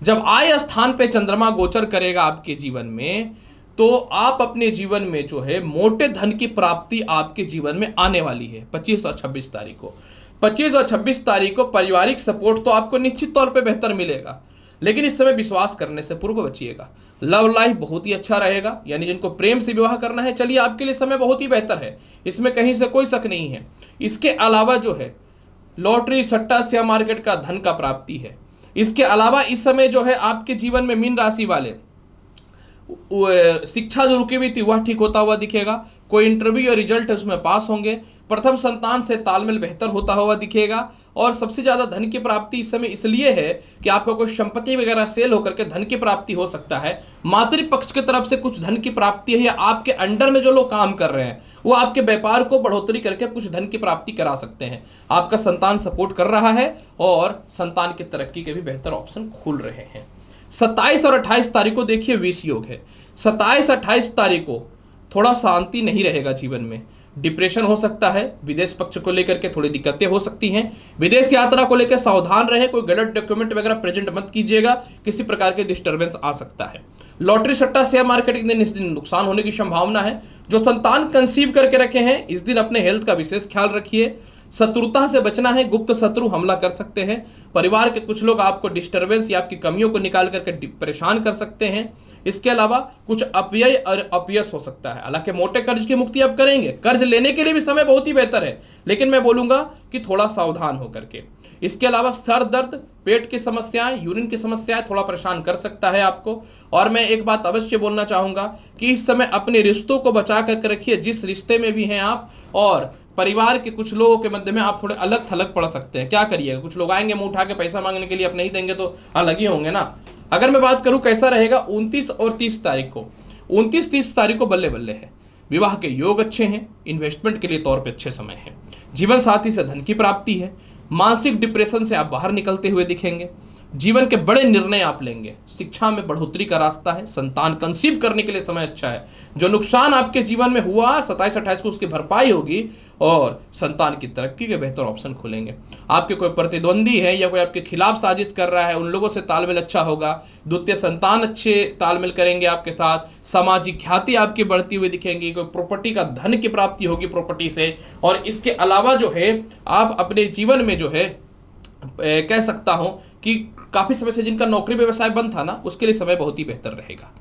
जब आय स्थान पे चंद्रमा गोचर करेगा आपके जीवन में, तो आप अपने जीवन में जो है मोटे धन की प्राप्ति आपके जीवन में आने वाली है। 25 और 26 तारीख को 25 और 26 तारीख को पारिवारिक सपोर्ट तो आपको निश्चित तौर पे बेहतर मिलेगा, लेकिन इस समय विश्वास करने से पूर्व बचिएगा। लव लाइफ बहुत ही अच्छा रहेगा, यानी जिनको प्रेम से विवाह करना है, चलिए आपके लिए समय बहुत ही बेहतर है, इसमें कहीं से कोई शक नहीं है। इसके अलावा जो है लॉटरी सट्टा शेयर मार्केट का धन का प्राप्ति है। इसके अलावा इस समय जो है आपके जीवन में मीन राशि वाले शिक्षा जो रुकी हुई थी वह ठीक होता हुआ दिखेगा। कोई इंटरव्यू या रिजल्ट उसमें पास होंगे। प्रथम संतान से तालमेल बेहतर होता हुआ दिखेगा। और सबसे ज़्यादा धन की प्राप्ति इस समय इसलिए है कि आपको कोई संपत्ति वगैरह सेल होकर के धन की प्राप्ति हो सकता है। मातृपक्ष की तरफ से कुछ धन की प्राप्ति है, या आपके अंडर में जो लोग काम कर रहे हैं वो आपके व्यापार को बढ़ोतरी करके कुछ धन की प्राप्ति करा सकते हैं। आपका संतान सपोर्ट कर रहा है और संतान की तरक्की के भी बेहतर ऑप्शन खुल रहे हैं। 27 और 28 तारीख को देखिए विष योग है। 27-28 तारीख को थोड़ा शांति नहीं रहेगा जीवन में, डिप्रेशन हो सकता है, विदेश पक्ष को लेकर के थोड़ी दिक्कतें हो सकती हैं, विदेश यात्रा को लेकर सावधान रहे, कोई गलत डॉक्यूमेंट वगैरह प्रेजेंट मत कीजिएगा, किसी प्रकार के डिस्टर्बेंस आ सकता है। लॉटरी सट्टा शेयर मार्केटिंग दिन इस दिन नुकसान होने की संभावना है। जो संतान कंसीव करके रखे हैं इस दिन अपने हेल्थ का विशेष ख्याल रखिए। शत्रुता से बचना है, गुप्त शत्रु हमला कर सकते हैं। परिवार के कुछ लोग आपको डिस्टर्बेंस या आपकी कमियों को निकाल करके परेशान कर सकते हैं। इसके अलावा कुछ अपव्यय और अपयश हो सकता है। हालांकि मोटे कर्ज की मुक्ति आप करेंगे, कर्ज लेने के लिए भी समय बहुत ही बेहतर है, लेकिन मैं बोलूंगा कि थोड़ा सावधान होकर के। इसके अलावा सर दर्द, पेट की समस्याएं, यूरिन की समस्याएं थोड़ा परेशान कर सकता है आपको। और मैं एक बात अवश्य बोलना चाहूंगा कि इस समय अपने रिश्तों को बचा करके रखिए, जिस रिश्ते में भी हैं आप, और परिवार के कुछ लोगों के मध्य में आप थोड़े अलग थलग पड़ सकते हैं। क्या करिएगा, कुछ लोग आएंगे मुंह उठा के पैसा मांगने के लिए, आप नहीं देंगे तो अलग ही होंगे ना। अगर मैं बात करूं कैसा रहेगा 29 और 30 तारीख को, 29-30 तारीख को बल्ले बल्ले है। विवाह के योग अच्छे हैं, इन्वेस्टमेंट के लिए तौर पे अच्छे समय है। जीवन साथी से धन की प्राप्ति है। मानसिक डिप्रेशन से आप बाहर निकलते हुए दिखेंगे। जीवन के बड़े निर्णय आप लेंगे। शिक्षा में बढ़ोतरी का रास्ता है। संतान कंसीव करने के लिए समय अच्छा है। जो नुकसान आपके जीवन में हुआ 27-28 को उसकी भरपाई होगी और संतान की तरक्की के बेहतर ऑप्शन खुलेंगे। आपके कोई प्रतिद्वंदी है या कोई आपके खिलाफ साजिश कर रहा है, उन लोगों से तालमेल अच्छा होगा। द्वितीय संतान अच्छे तालमेल करेंगे आपके साथ। सामाजिक ख्याति आपकी बढ़ती हुई दिखेंगी। कोई प्रॉपर्टी का धन की प्राप्ति होगी प्रॉपर्टी से। और इसके अलावा जो है आप अपने जीवन में जो है कह सकता हूं कि काफी समय से जिनका नौकरी व्यवसाय बंद था ना, उसके लिए समय बहुत ही बेहतर रहेगा।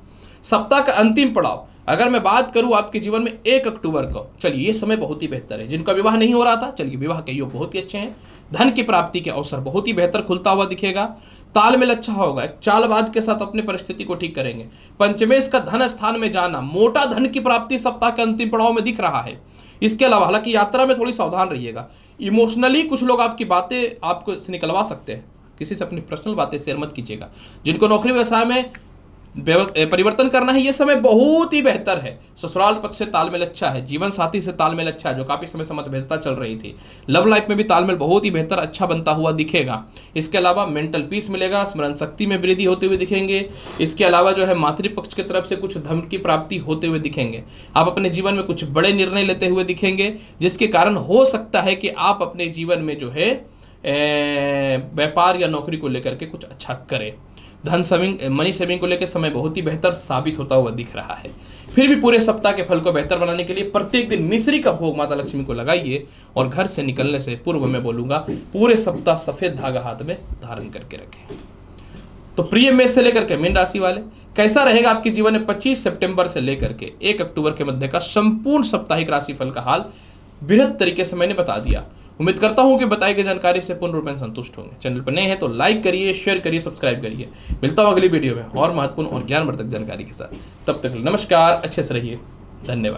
सप्ताह का अंतिम पड़ाव अगर मैं बात करूं आपके जीवन में 1 अक्टूबर को, चलिए ये समय बहुत ही बेहतर है। जिनका विवाह नहीं हो रहा था, चलिए विवाह के योग बहुत ही अच्छे हैं। धन की प्राप्ति के अवसर बहुत ही बेहतर खुलता हुआ दिखेगा। तालमेल अच्छा होगा, एक चालबाज के साथ अपनी परिस्थिति को ठीक करेंगे। पंचमेश का धन स्थान में जाना, मोटा धन की प्राप्ति सप्ताह के अंतिम पड़ाव में दिख रहा है। इसके अलावा हालांकि यात्रा में थोड़ी सावधान रहिएगा। इमोशनली कुछ लोग आपकी बातें आपको से निकलवा सकते हैं, किसी से अपनी पर्सनल बातें शेयर मत कीजिएगा। जिनको नौकरी व्यवसाय में परिवर्तन करना है, ये समय बहुत ही बेहतर है। ससुराल पक्ष से तालमेल अच्छा है। जीवन साथी से तालमेल अच्छा है, जो काफी समय से मतभेदता चल रही थी। लव लाइफ में भी तालमेल बहुत ही बेहतर अच्छा बनता हुआ दिखेगा। इसके अलावा मेंटल पीस मिलेगा, स्मरण शक्ति में वृद्धि होते हुए दिखेंगे। इसके अलावा जो है मातृपक्ष की तरफ से कुछ धन की प्राप्ति होते हुए दिखेंगे। आप अपने जीवन में कुछ बड़े निर्णय लेते हुए दिखेंगे, जिसके कारण हो सकता है कि आप अपने जीवन में जो है व्यापार या नौकरी को लेकर के कुछ अच्छा करें। धन सेविंग, मनी सेविंग को लेकर समय बहुत ही बेहतर साबित होता हुआ दिख रहा है। फिर भी पूरे सप्ताह के फल को बेहतर बनाने के लिए प्रत्येक दिन मिश्री का भोग माता लक्ष्मी को लगाइए। और घर से निकलने से पूर्व मैं बोलूंगा पूरे सप्ताह सफेद धागा हाथ में धारण करके रखें। तो प्रिय मेष से लेकर के मीन राशि वाले, कैसा रहेगा आपके जीवन में 25 सितंबर से लेकर के 1 अक्टूबर के मध्य का संपूर्ण साप्ताहिक राशिफल का हाल बृहद तरीके से मैंने बता दिया। उम्मीद करता हूं कि बताई गई जानकारी से पूर्ण रूप में संतुष्ट होंगे। चैनल पर नए हैं तो लाइक करिए, शेयर करिए, सब्सक्राइब करिए। मिलता हूं अगली वीडियो में और महत्वपूर्ण और ज्ञानवर्धक जानकारी के साथ। तब तक नमस्कार, अच्छे से रहिए, धन्यवाद।